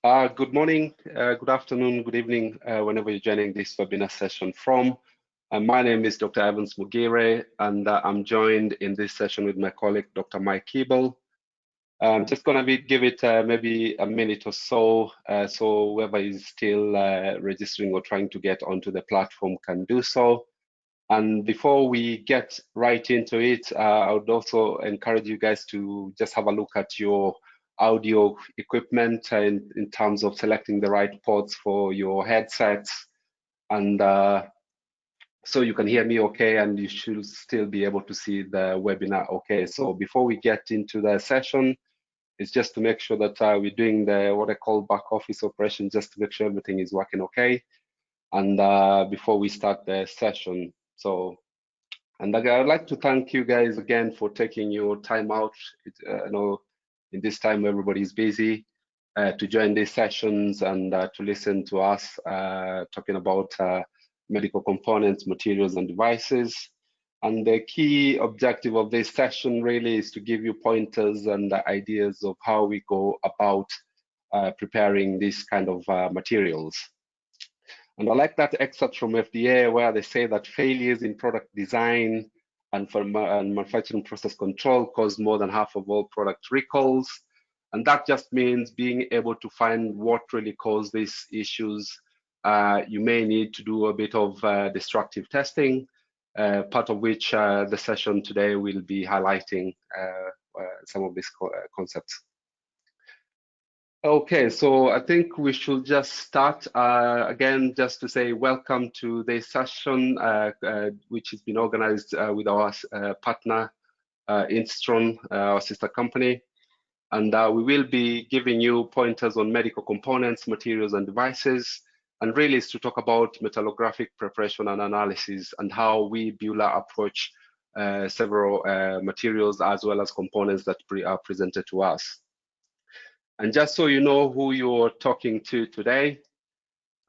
Good morning, good afternoon, good evening, whenever you're joining this webinar session from. My name is Dr. Evans Mugire, and I'm joined in this session with my colleague, Dr. Mike Keeble. I'm just going to give it maybe a minute or so, so whoever is still registering or trying to get onto the platform can do so. And before we get right into it, I would also encourage you guys to just have a look at your audio equipment in terms of selecting the right ports for your headsets, and so you can hear me okay, and you should still be able to see the webinar okay. So before we get into the session, it's just to make sure that we're doing what I call back office operation, just to make sure everything is working okay, and before we start the session. So, and I'd like to thank you guys again for taking your time out. I know in this time everybody's busy, to join these sessions and to listen to us talking about medical components, materials, and devices. And the key objective of this session really is to give you pointers and ideas of how we go about preparing these kind of materials. And I like that excerpt from FDA where they say that failures in product design and manufacturing process control cause more than half of all product recalls. And that just means being able to find what really caused these issues. You may need to do a bit of destructive testing, part of which the session today will be highlighting some of these concepts. Okay, so I think we should just start again, just to say welcome to this session, which has been organized with our partner, Instron, our sister company. And we will be giving you pointers on medical components, materials, and devices. And really is to talk about metallographic preparation and analysis and how we, Beulah, approach several materials as well as components that are presented to us. And just so you know who you're talking to today,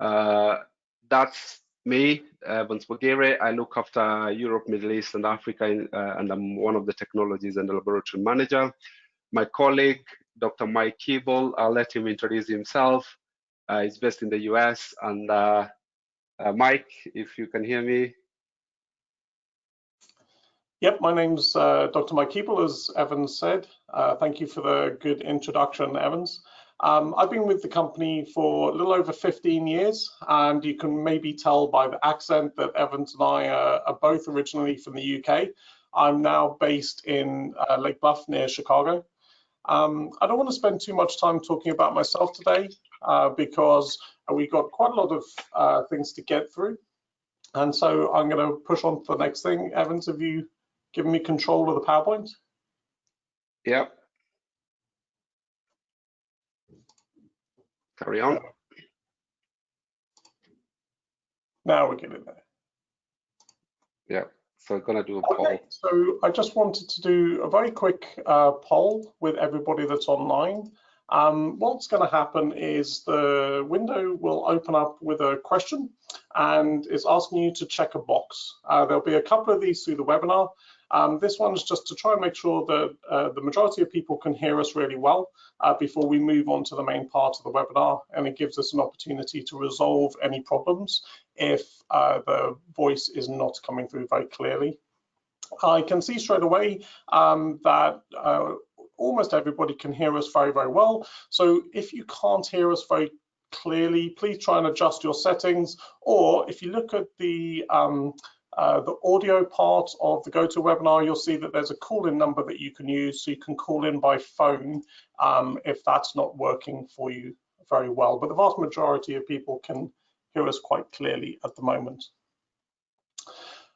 that's me, Evans Mugire. I look after Europe, Middle East, and Africa, and I'm one of the technologies and the laboratory manager. My colleague, Dr. Mike Keeble, I'll let him introduce himself. He's based in the US. And Mike, if you can hear me. Yep, my name's Dr. Mike Keeble, as Evans said. Thank you for the good introduction, Evans. I've been with the company for a little over 15 years, and you can maybe tell by the accent that Evans and I are both originally from the UK. I'm now based in Lake Bluff near Chicago. I don't want to spend too much time talking about myself today because we've got quite a lot of things to get through. And so I'm going to push on to the next thing. Evans, have you given me control of the PowerPoint? Yep. Carry on. Now we're getting there. Yeah. So I'm going to do a poll. Okay, so I just wanted to do a very quick poll with everybody that's online. What's going to happen is the window will open up with a question and it's asking you to check a box. There'll be a couple of these through the webinar. This one is just to try and make sure that the majority of people can hear us really well before we move on to the main part of the webinar, and it gives us an opportunity to resolve any problems if the voice is not coming through very clearly. I can see straight away that almost everybody can hear us very, very well. So if you can't hear us very clearly, please try and adjust your settings. Or if you look at the audio part of the GoToWebinar, you'll see that there's a call-in number that you can use. So you can call in by phone if that's not working for you very well. But the vast majority of people can hear us quite clearly at the moment.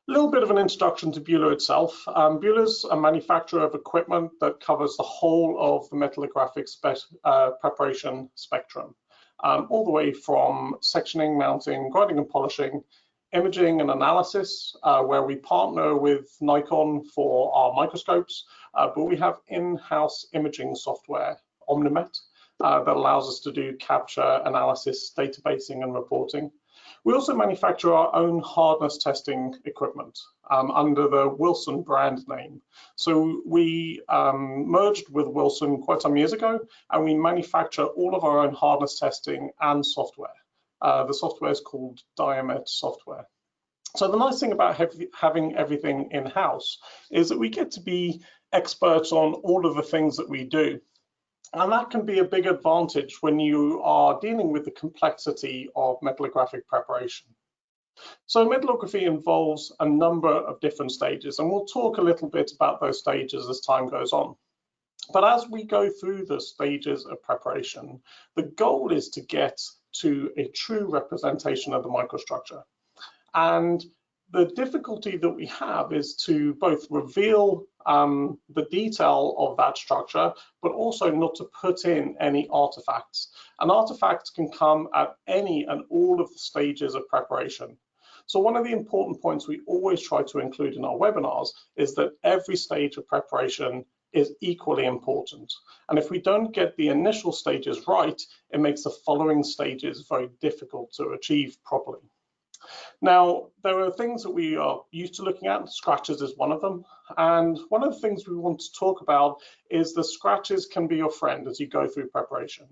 A little bit of an introduction to Beulah itself. Beulah's a manufacturer of equipment that covers the whole of the metallographic preparation spectrum, all the way from sectioning, mounting, grinding and polishing, imaging and analysis, where we partner with Nikon for our microscopes, but we have in-house imaging software, Omnimet, that allows us to do capture, analysis, databasing and reporting. We also manufacture our own hardness testing equipment under the Wilson brand name. So we merged with Wilson quite some years ago, and we manufacture all of our own hardness testing and software. The software is called Diamet software. So the nice thing about having everything in-house is that we get to be experts on all of the things that we do. And that can be a big advantage when you are dealing with the complexity of metallographic preparation. So metallography involves a number of different stages, and we'll talk a little bit about those stages as time goes on. But as we go through the stages of preparation, the goal is to get to a true representation of the microstructure. And the difficulty that we have is to both reveal the detail of that structure, but also not to put in any artifacts. And artifacts can come at any and all of the stages of preparation. So one of the important points we always try to include in our webinars is that every stage of preparation is equally important. And if we don't get the initial stages right, it makes the following stages very difficult to achieve properly. Now, there are things that we are used to looking at. Scratches is one of them. And one of the things we want to talk about is the scratches can be your friend as you go through preparation.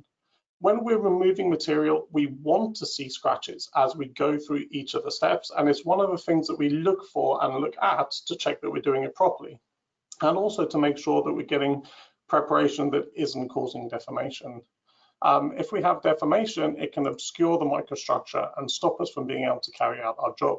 When we're removing material, we want to see scratches as we go through each of the steps. And it's one of the things that we look for and look at to check that we're doing it properly. And also to make sure that we're getting preparation that isn't causing deformation. If we have deformation, it can obscure the microstructure and stop us from being able to carry out our job.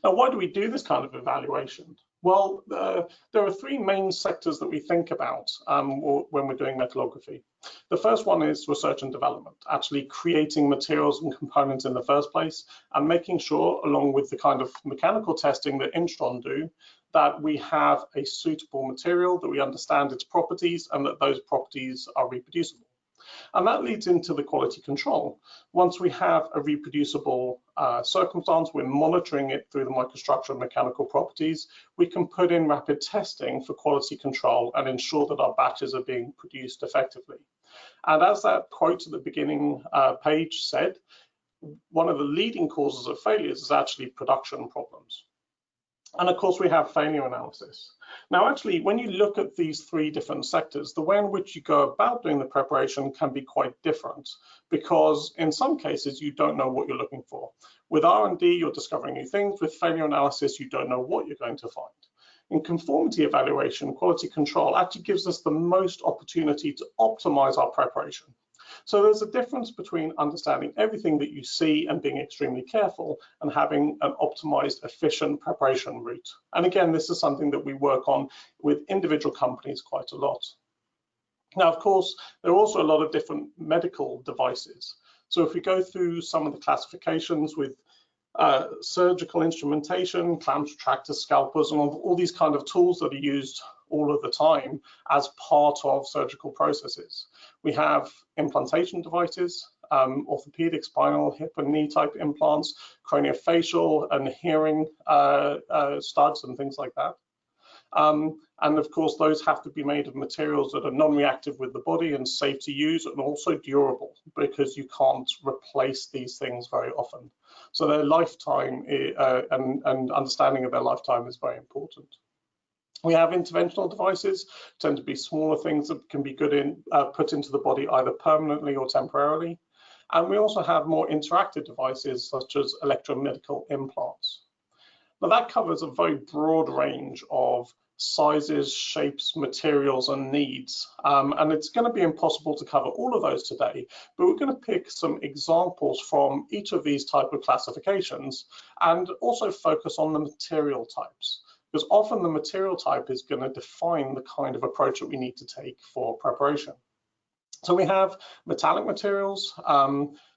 Now, why do we do this kind of evaluation? Well, there are three main sectors that we think about when we're doing metallography. The first one is research and development, actually creating materials and components in the first place, and making sure, along with the kind of mechanical testing that Instron do, that we have a suitable material, that we understand its properties, and that those properties are reproducible. And that leads into the quality control. Once we have a reproducible circumstance, we're monitoring it through the microstructure and mechanical properties, we can put in rapid testing for quality control and ensure that our batches are being produced effectively. And as that quote at the beginning page said, one of the leading causes of failures is actually production problems. And of course, we have failure analysis. Now, actually, when you look at these three different sectors, the way in which you go about doing the preparation can be quite different, because in some cases, you don't know what you're looking for. With R&D, you're discovering new things. With failure analysis, you don't know what you're going to find. In conformity evaluation, quality control actually gives us the most opportunity to optimize our preparation. So there's a difference between understanding everything that you see and being extremely careful and having an optimized, efficient preparation route. And again, this is something that we work on with individual companies quite a lot. Now, of course, there are also a lot of different medical devices. So if we go through some of the classifications with surgical instrumentation, clamps, retractors, scalpels, and all these kind of tools that are used all of the time as part of surgical processes. We have implantation devices, orthopedic, spinal, hip and knee type implants, craniofacial and hearing studs and things like that. And of course, those have to be made of materials that are non-reactive with the body and safe to use, and also durable, because you can't replace these things very often. So their lifetime and understanding of their lifetime is very important. We have interventional devices, tend to be smaller things that can be put into the body either permanently or temporarily. And we also have more interactive devices such as electromedical implants. Now that covers a very broad range of sizes, shapes, materials, and needs. And it's going to be impossible to cover all of those today, but we're going to pick some examples from each of these type of classifications and also focus on the material types, because often the material type is going to define the kind of approach that we need to take for preparation. So we have metallic materials,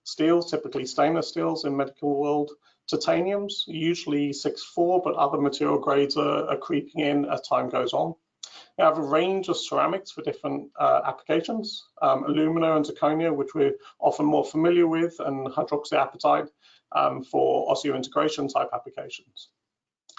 steels, typically stainless steels in medical world, titaniums, usually 6-4, but other material grades are creeping in as time goes on. We have a range of ceramics for different applications, alumina and zirconia, which we're often more familiar with, and hydroxyapatite for osseointegration type applications.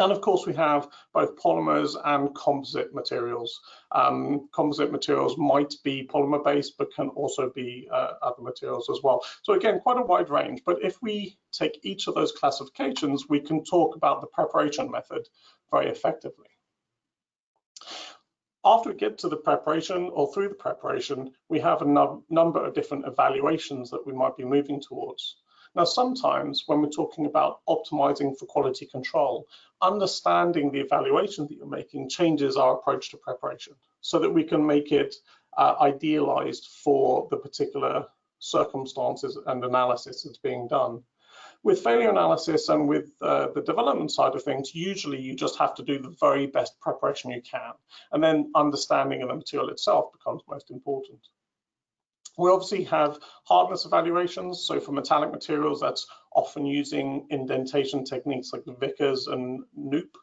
And of course, we have both polymers and composite materials. Composite materials might be polymer-based, but can also be other materials as well. So again, quite a wide range. But if we take each of those classifications, we can talk about the preparation method very effectively. After we get to the preparation or through the preparation, we have a number of different evaluations that we might be moving towards. Now, sometimes when we're talking about optimizing for quality control, understanding the evaluation that you're making changes our approach to preparation so that we can make it idealized for the particular circumstances and analysis that's being done. With failure analysis and with the development side of things, usually you just have to do the very best preparation you can, and then understanding of the material itself becomes most important. We obviously have hardness evaluations. So for metallic materials, that's often using indentation techniques like Vickers and Knoop.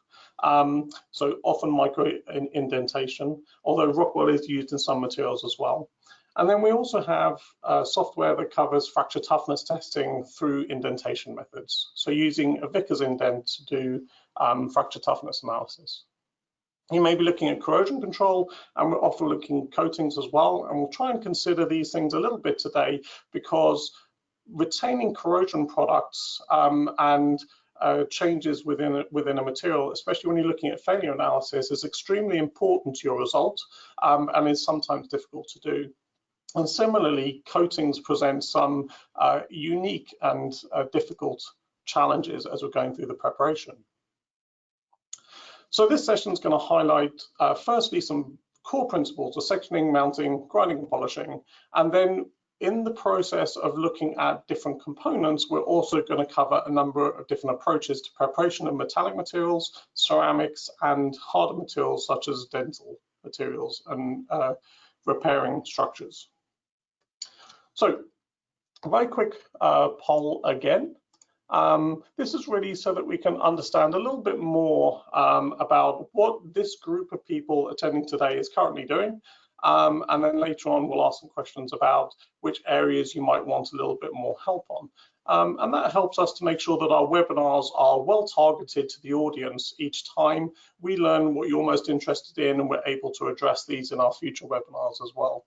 So often micro indentation, although Rockwell is used in some materials as well. And then we also have software that covers fracture toughness testing through indentation methods. So using a Vickers indent to do fracture toughness analysis. You may be looking at corrosion control, and we're often looking at coatings as well. And we'll try and consider these things a little bit today, because retaining corrosion products and changes within a material, especially when you're looking at failure analysis, is extremely important to your result and is sometimes difficult to do. And similarly, coatings present some unique and difficult challenges as we're going through the preparation. So this session is going to highlight, firstly, some core principles of sectioning, mounting, grinding, and polishing. And then in the process of looking at different components, we're also going to cover a number of different approaches to preparation of metallic materials, ceramics, and harder materials such as dental materials and repairing structures. So a very quick poll again. This is really so that we can understand a little bit more about what this group of people attending today is currently doing. And then later on, we'll ask some questions about which areas you might want a little bit more help on. And that helps us to make sure that our webinars are well targeted to the audience each time. We learn what you're most interested in, and we're able to address these in our future webinars as well.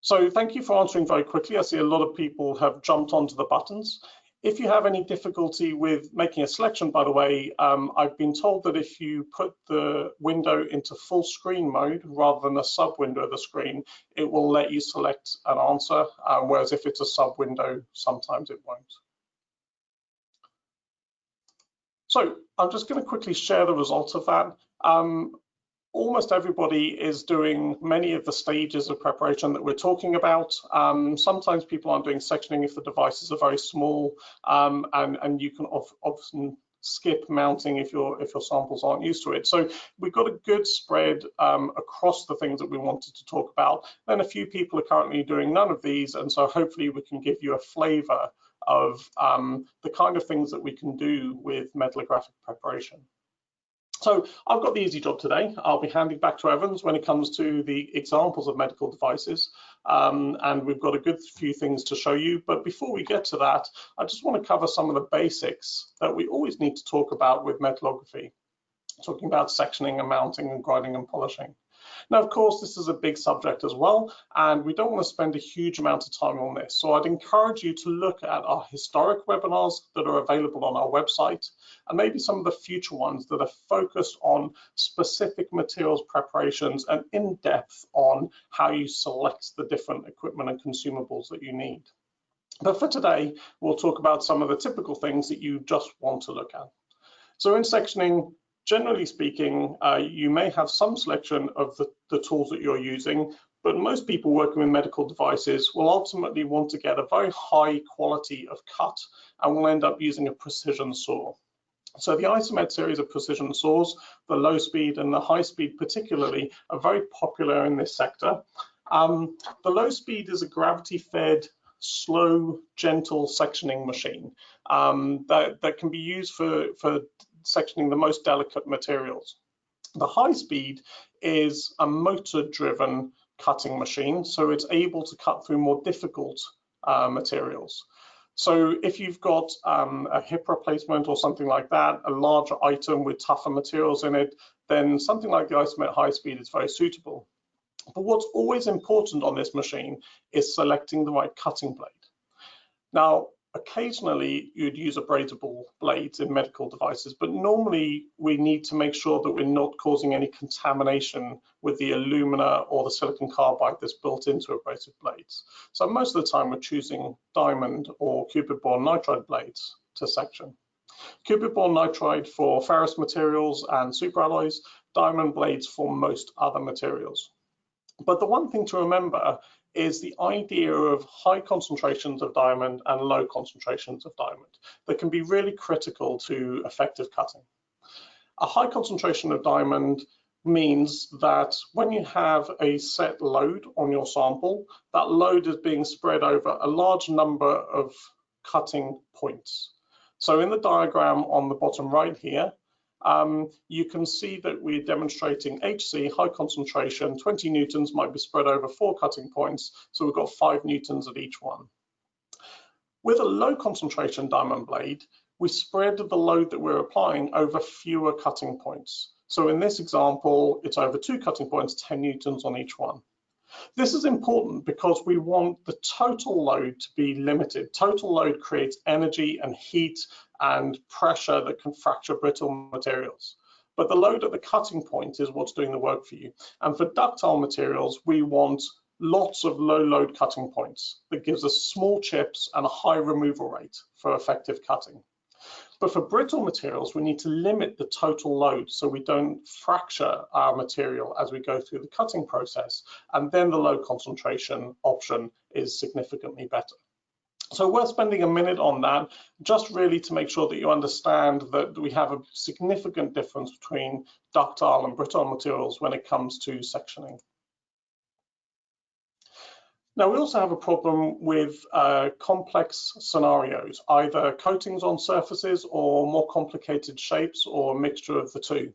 So thank you for answering very quickly. I see a lot of people have jumped onto the buttons. If you have any difficulty with making a selection, by the way, I've been told that if you put the window into full screen mode rather than a sub window of the screen, it will let you select an answer, whereas if it's a sub window, sometimes it won't. So I'm just going to quickly share the results of that. Almost everybody is doing many of the stages of preparation that we're talking about. Sometimes people aren't doing sectioning if the devices are very small, and you can often skip mounting if your samples aren't used to it. So we've got a good spread across the things that we wanted to talk about. Then a few people are currently doing none of these, and so hopefully we can give you a flavor of the kind of things that we can do with metallographic preparation. So I've got the easy job today. I'll be handing back to Evans when it comes to the examples of medical devices. And we've got a good few things to show you. But before we get to that, I just want to cover some of the basics that we always need to talk about with metallography, talking about sectioning and mounting and grinding and polishing. Now, of course, this is a big subject as well, and we don't want to spend a huge amount of time on this. So I'd encourage you to look at our historic webinars that are available on our website, and maybe some of the future ones that are focused on specific materials preparations and in depth on how you select the different equipment and consumables that you need. But for today, we'll talk about some of the typical things that you just want to look at. So in sectioning, generally speaking, you may have some selection of the tools that you're using, but most people working with medical devices will ultimately want to get a very high quality of cut and will end up using a precision saw. So the Isomed series of precision saws, the low speed and the high speed particularly, are very popular in this sector. The low speed is a gravity-fed, slow, gentle sectioning machine that can be used for sectioning the most delicate materials. The high speed is a motor-driven cutting machine, so it's able to cut through more difficult materials. So if you've got a hip replacement or something like that, a larger item with tougher materials in it, then something like the Isomet High Speed is very suitable. But what's always important on this machine is selecting the right cutting blade. Now, occasionally you'd use abradable blades in medical devices, but normally we need to make sure that we're not causing any contamination with the alumina or the silicon carbide that's built into abrasive blades. So most of the time we're choosing diamond or cupid-bore nitride blades to section. Cupid-bore nitride for ferrous materials and superalloys, diamond blades for most other materials. But the one thing to remember is the idea of high concentrations of diamond and low concentrations of diamond that can be really critical to effective cutting. A high concentration of diamond means that when you have a set load on your sample, that load is being spread over a large number of cutting points. So in the diagram on the bottom right here, you can see that we're demonstrating HC, high concentration, 20 newtons might be spread over 4 cutting points, so we've got 5 newtons at each one. With a low concentration diamond blade, we spread the load that we're applying over fewer cutting points. So in this example, it's over 2 cutting points, 10 newtons on each one. This is important because we want the total load to be limited. Total load creates energy and heat and pressure that can fracture brittle materials. But the load at the cutting point is what's doing the work for you. And for ductile materials, we want lots of low load cutting points that gives us small chips and a high removal rate for effective cutting. But for brittle materials, we need to limit the total load so we don't fracture our material as we go through the cutting process, and then the low concentration option is significantly better. So we're spending a minute on that, just really to make sure that you understand that we have a significant difference between ductile and brittle materials when it comes to sectioning. Now, we also have a problem with complex scenarios, either coatings on surfaces or more complicated shapes or a mixture of the two.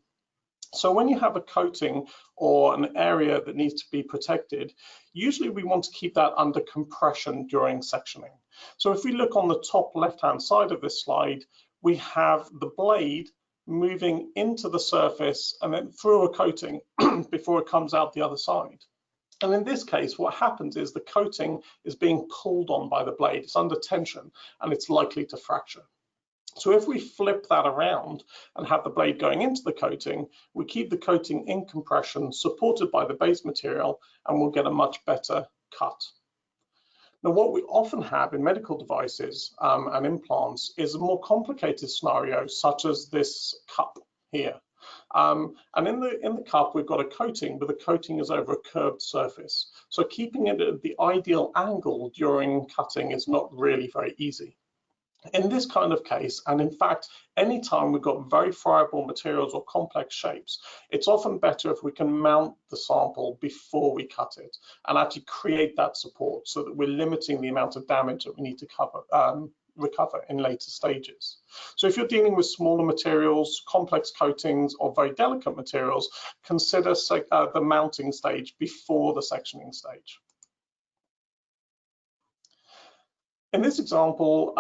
So when you have a coating or an area that needs to be protected, usually we want to keep that under compression during sectioning. So if we look on the top left-hand side of this slide, we have the blade moving into the surface and then through a coating before it comes out the other side. And in this case, what happens is the coating is being pulled on by the blade. It's under tension and it's likely to fracture. So if we flip that around and have the blade going into the coating, we keep the coating in compression, supported by the base material, and we'll get a much better cut. Now, what we often have in medical devices and implants is a more complicated scenario, such as this cup here. And in the cup, we've got a coating, but the coating is over a curved surface. So keeping it at the ideal angle during cutting is not really very easy. In this kind of case, and in fact, anytime we've got very friable materials or complex shapes, it's often better if we can mount the sample before we cut it and actually create that support so that we're limiting the amount of damage that we need to recover in later stages. So if you're dealing with smaller materials, complex coatings, or very delicate materials, consider the mounting stage before the sectioning stage. In this example,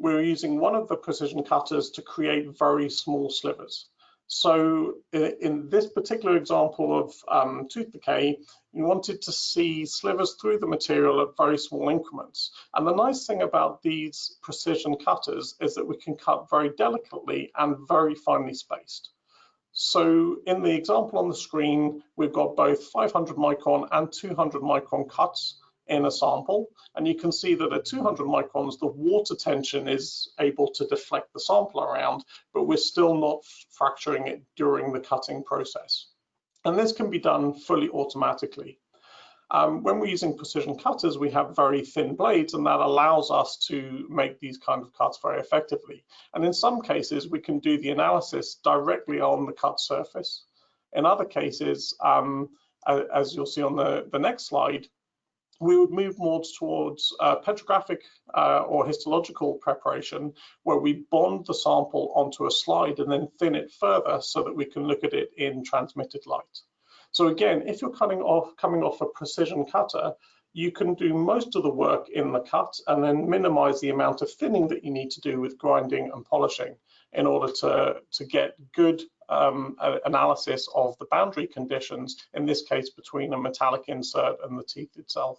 we're using one of the precision cutters to create very small slivers. So in this particular example of tooth decay, you wanted to see slivers through the material at very small increments. And the nice thing about these precision cutters is that we can cut very delicately and very finely spaced. So in the example on the screen, we've got both 500 micron and 200 micron cuts in a sample, and you can see that at 200 microns the water tension is able to deflect the sample around, but we're still not fracturing it during the cutting process. And this can be done fully automatically. When we're using precision cutters, we have very thin blades, and that allows us to make these kind of cuts very effectively. And in some cases, we can do the analysis directly on the cut surface. In other cases, as you'll see on the next slide, we would move more towards petrographic or histological preparation, where we bond the sample onto a slide and then thin it further so that we can look at it in transmitted light. So again, if you're coming off a precision cutter, you can do most of the work in the cut and then minimize the amount of thinning that you need to do with grinding and polishing in order to get good analysis of the boundary conditions, in this case between a metallic insert and the teeth itself.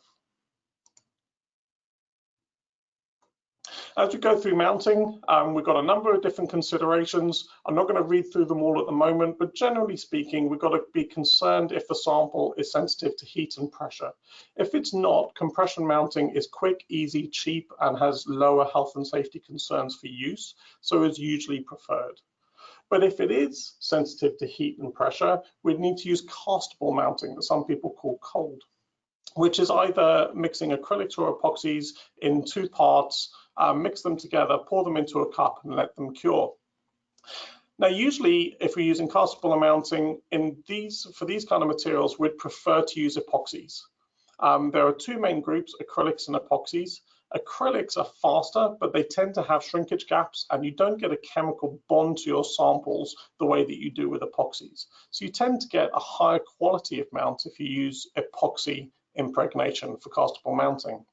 As we go through mounting, we've got a number of different considerations. I'm not going to read through them all at the moment, but generally speaking, we've got to be concerned if the sample is sensitive to heat and pressure. If it's not, compression mounting is quick, easy, cheap, and has lower health and safety concerns for use, so is usually preferred. But if it is sensitive to heat and pressure, we'd need to use castable mounting, that some people call cold, which is either mixing acrylics or epoxies in two parts, mix them together, pour them into a cup and let them cure. Now, usually if we're using castable mounting for these kind of materials, we'd prefer to use epoxies. There are two main groups, acrylics and epoxies. Acrylics are faster, but they tend to have shrinkage gaps and you don't get a chemical bond to your samples the way that you do with epoxies. So you tend to get a higher quality of mount if you use epoxy impregnation for castable mounting.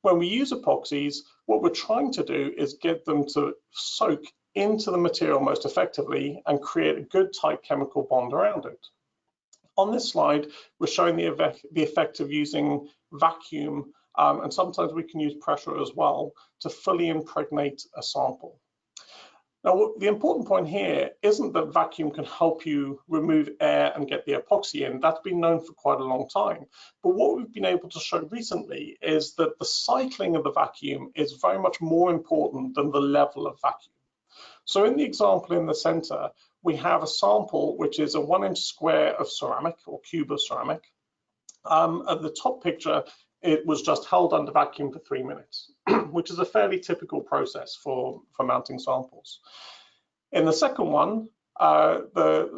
When we use epoxies, what we're trying to do is get them to soak into the material most effectively and create a good tight chemical bond around it. On this slide, we're showing the effect of using vacuum, and sometimes we can use pressure as well to fully impregnate a sample. Now, the important point here isn't that vacuum can help you remove air and get the epoxy in. That's been known for quite a long time. But what we've been able to show recently is that the cycling of the vacuum is very much more important than the level of vacuum. So in the example in the center, we have a sample which is a 1-inch square of ceramic or cube of ceramic. At the top picture, it was just held under vacuum for 3 minutes, which is a fairly typical process for mounting samples. In the second one, the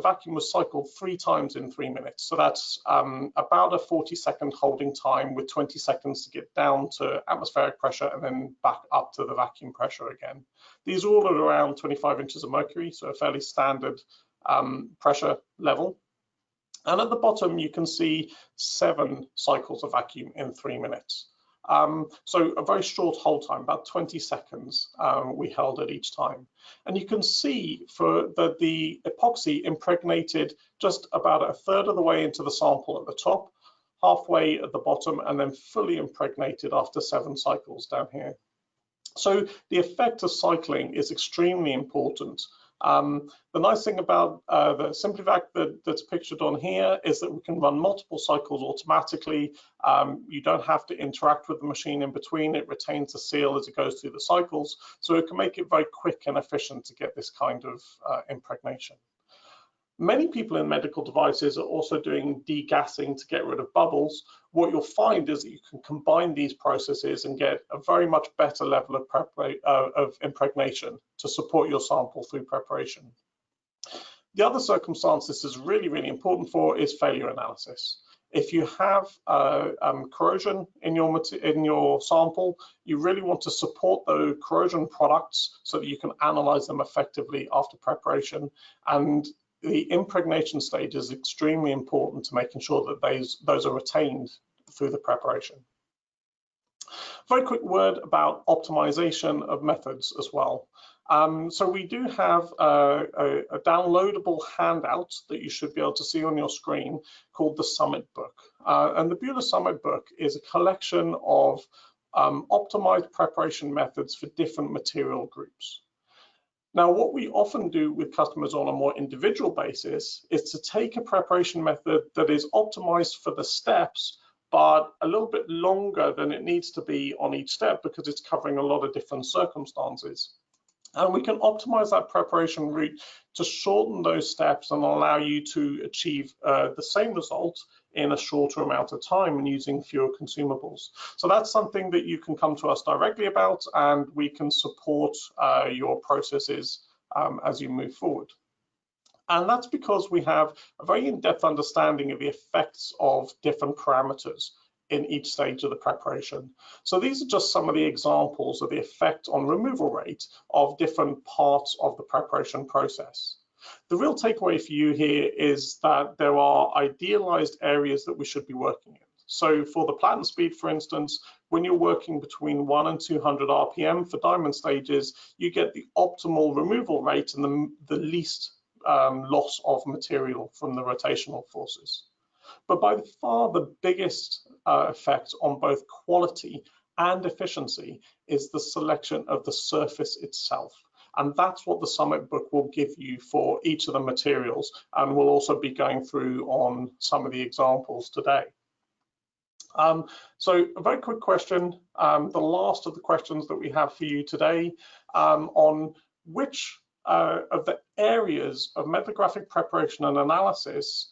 vacuum was cycled 3 times in 3 minutes. So that's about a 40-second holding time with 20 seconds to get down to atmospheric pressure and then back up to the vacuum pressure again. These are all at around 25 inches of mercury, so a fairly standard pressure level. And at the bottom, you can see 7 cycles of vacuum in 3 minutes. So a very short hold time, about 20 seconds we held at each time. And you can see that the epoxy impregnated just about a third of the way into the sample at the top, halfway at the bottom, and then fully impregnated after 7 cycles down here. So the effect of cycling is extremely important. The nice thing about the SimpliVac that's pictured on here is that we can run multiple cycles automatically. You don't have to interact with the machine in between. It retains the seal as it goes through the cycles. So it can make it very quick and efficient to get this kind of impregnation. Many people in medical devices are also doing degassing to get rid of bubbles. What you'll find is that you can combine these processes and get a very much better level of impregnation to support your sample through preparation. The other circumstance this is really, really important for is failure analysis. If you have corrosion in your sample, you really want to support the corrosion products so that you can analyze them effectively after preparation. And the impregnation stage is extremely important to making sure that those are retained through the preparation. Very quick word about optimization of methods as well. So we do have a downloadable handout that you should be able to see on your screen called the Summit Book. And the Buehler Summit Book is a collection of optimized preparation methods for different material groups. Now, what we often do with customers on a more individual basis is to take a preparation method that is optimized for the steps, but a little bit longer than it needs to be on each step because it's covering a lot of different circumstances. And we can optimize that preparation route to shorten those steps and allow you to achieve the same result in a shorter amount of time and using fewer consumables. So that's something that you can come to us directly about, and we can support your processes as you move forward. And that's because we have a very in-depth understanding of the effects of different parameters in each stage of the preparation. So these are just some of the examples of the effect on removal rate of different parts of the preparation process. The real takeaway for you here is that there are idealized areas that we should be working in. So for the platinum speed, for instance, when you're working between 1 and 200 RPM for diamond stages, you get the optimal removal rate and the least loss of material from the rotational forces. But by far the biggest effect on both quality and efficiency is the selection of the surface itself. And that's what the Summit book will give you for each of the materials. And we'll also be going through on some of the examples today. So a very quick question, the last of the questions that we have for you today, on which of the areas of metallographic preparation and analysis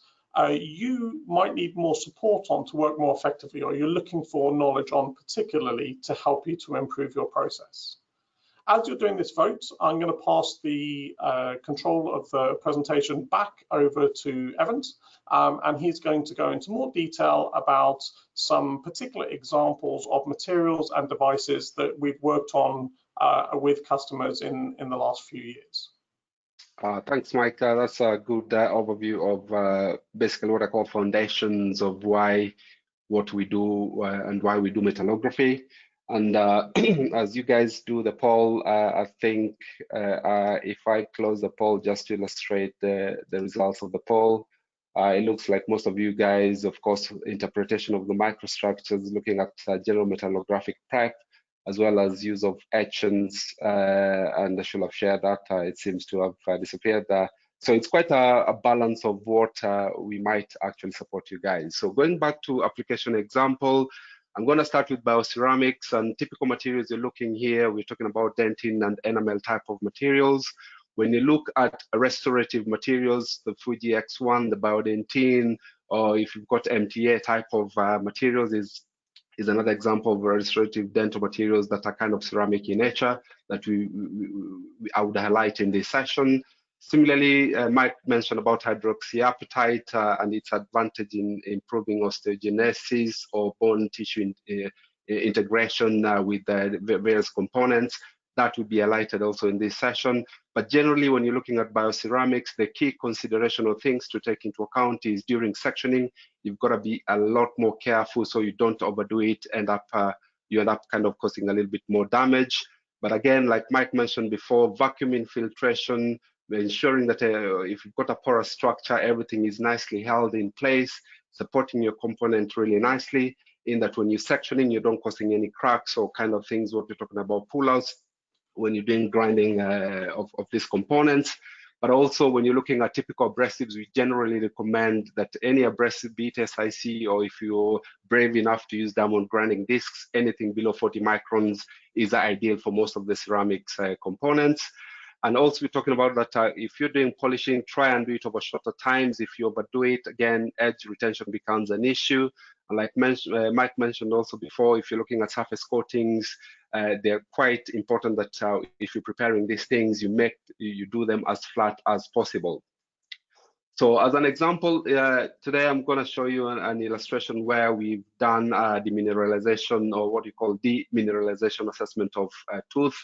you might need more support on to work more effectively, or you're looking for knowledge on particularly to help you to improve your process. As you're doing this vote, I'm going to pass the control of the presentation back over to Evans, and he's going to go into more detail about some particular examples of materials and devices that we've worked on with customers in the last few years. Thanks, Mike. That's a good overview of basically what I call foundations of what we do and why we do metallography. And as you guys do the poll, I think if I close the poll just to illustrate the results of the poll, it looks like most of you guys, of course, interpretation of the microstructures, looking at general metallographic prep, as well as use of etchants, and I should have shared that. It seems to have disappeared. So it's quite a balance of what we might actually support you guys. So going back to application example, I'm going to start with bioceramics and typical materials you're looking here. We're talking about dentin and enamel type of materials. When you look at restorative materials, the Fuji X1, the biodentin, or if you've got MTA type of materials is another example of restorative dental materials that are kind of ceramic in nature that I would highlight in this session. Similarly, Mike mentioned about hydroxyapatite and its advantage in improving osteogenesis or bone tissue integration with various components. That would be highlighted also in this session. But generally, when you're looking at bioceramics, the key consideration or things to take into account is during sectioning, you've got to be a lot more careful so you don't overdo it, you end up kind of causing a little bit more damage. But again, like Mike mentioned before, vacuum infiltration, ensuring that if you've got a porous structure, everything is nicely held in place, supporting your component really nicely, in that when you're sectioning, you don't causing any cracks or kind of things, what we're talking about pullouts, when you're doing grinding of these components. But also when you're looking at typical abrasives, we generally recommend that any abrasive, be it SIC, or if you're brave enough to use diamond grinding discs, anything below 40 microns is ideal for most of the ceramics components. And also we're talking about that if you're doing polishing, try and do it over shorter times. If you overdo it, again, edge retention becomes an issue. And like Mike mentioned also before, if you're looking at surface coatings, they're quite important that if you're preparing these things, you do them as flat as possible. So as an example, today I'm going to show you an illustration where we've done demineralization, or what you call demineralization assessment of a tooth.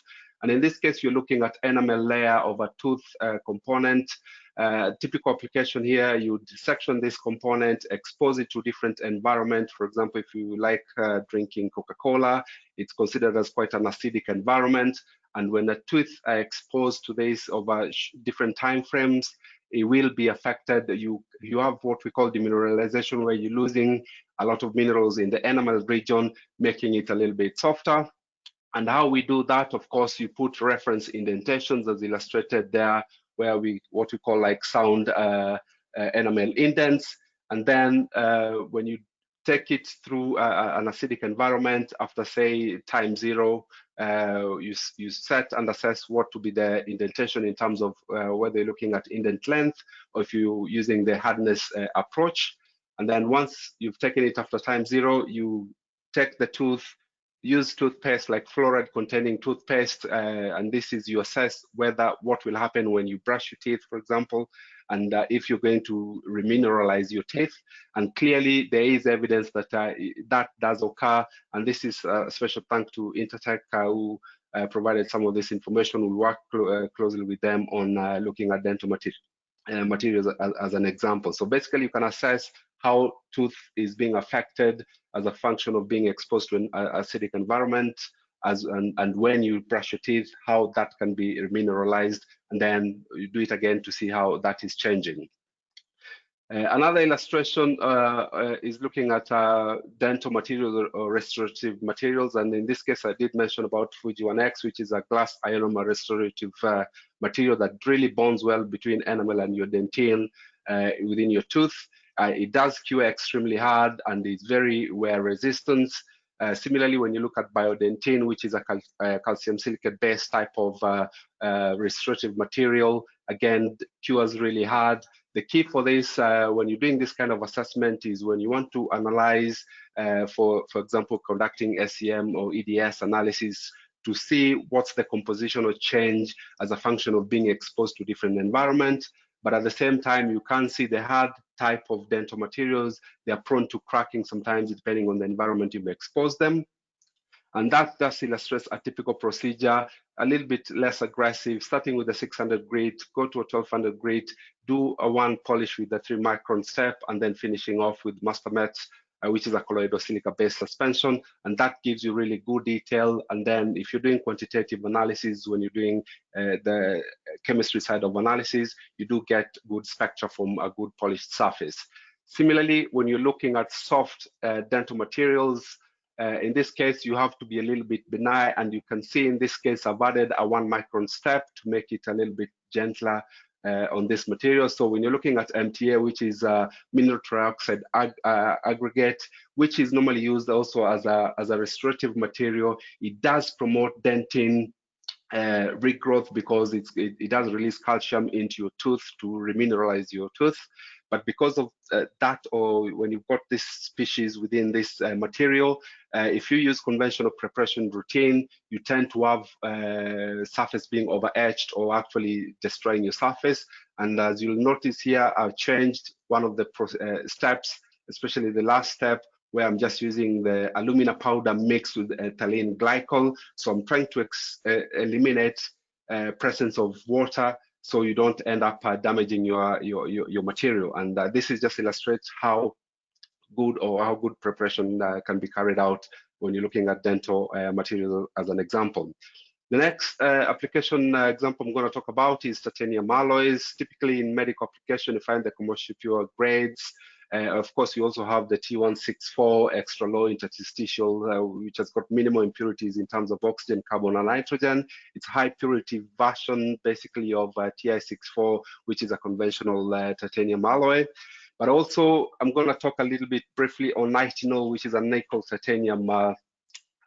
And in this case, you're looking at enamel layer of a tooth component. Typical application here, you section this component, expose it to different environment. For example, if you like drinking Coca-Cola, it's considered as quite an acidic environment. And when a tooth are exposed to this over different time frames, it will be affected. You have what we call demineralization, where you're losing a lot of minerals in the enamel region, making it a little bit softer. And how we do that, of course, you put reference indentations as illustrated there, where what we call like sound enamel indents. And then when you take it through an acidic environment, after say time 0, you set and assess what to be the indentation in terms of whether you're looking at indent length or if you're using the hardness approach. And then once you've taken it after time 0, you take the tooth, use toothpaste like fluoride containing toothpaste, and this is you assess what will happen when you brush your teeth, for example, and if you're going to remineralize your teeth. And clearly there is evidence that that does occur, and this is a special thank to Intertech who provided some of this information. We work closely with them on looking at dental materials as an example. So basically, you can assess how tooth is being affected as a function of being exposed to an acidic environment, and when you brush your teeth, how that can be remineralized, and then you do it again to see how that is changing. Another illustration is looking at dental materials or restorative materials, and in this case I did mention about Fuji 1X, which is a glass ionomer restorative material that really bonds well between enamel and your dentine within your tooth. It does cure extremely hard and is very wear resistant. Similarly, when you look at biodentine, which is a calcium silicate based type of restorative material, again, cures really hard. The key for this, when you're doing this kind of assessment, is when you want to analyze, for example, conducting SEM or EDS analysis to see what's the compositional change as a function of being exposed to different environments. But at the same time, you can see the hard type of dental materials. They are prone to cracking sometimes, depending on the environment you expose them. And that just illustrates a typical procedure, a little bit less aggressive, starting with a 600 grit, go to a 1200 grit, do a 1 polish with a 3 micron step, and then finishing off with Mastermet, which is a colloidal silica based suspension. And that gives you really good detail. And then if you're doing quantitative analysis, when you're doing the chemistry side of analysis, you do get good spectra from a good polished surface. Similarly, when you're looking at soft dental materials, in this case, you have to be a little bit benign, and you can see in this case, I've added a 1 micron step to make it a little bit gentler on this material. So when you're looking at MTA, which is mineral trioxide aggregate, which is normally used also as a restorative material, it does promote dentin regrowth because it does release calcium into your tooth to remineralize your tooth. But because of that, or when you've got this species within this material, if you use conventional preparation routine, you tend to have surface being over-etched or actually destroying your surface. And as you'll notice here, I've changed one of the steps, especially the last step, where I'm just using the alumina powder mixed with ethylene glycol. So I'm trying to eliminate presence of water, so you don't end up damaging your material. And this is just illustrates how good preparation can be carried out when you're looking at dental material as an example. The next application example I'm going to talk about is titanium alloys. Typically in medical application, you find the commercial pure grades. Of course, you also have the T164 extra low interstitial, which has got minimal impurities in terms of oxygen, carbon, and nitrogen. It's high purity version, basically, of Ti64, which is a conventional titanium alloy. But also, I'm going to talk a little bit briefly on nitinol, which is a nickel titanium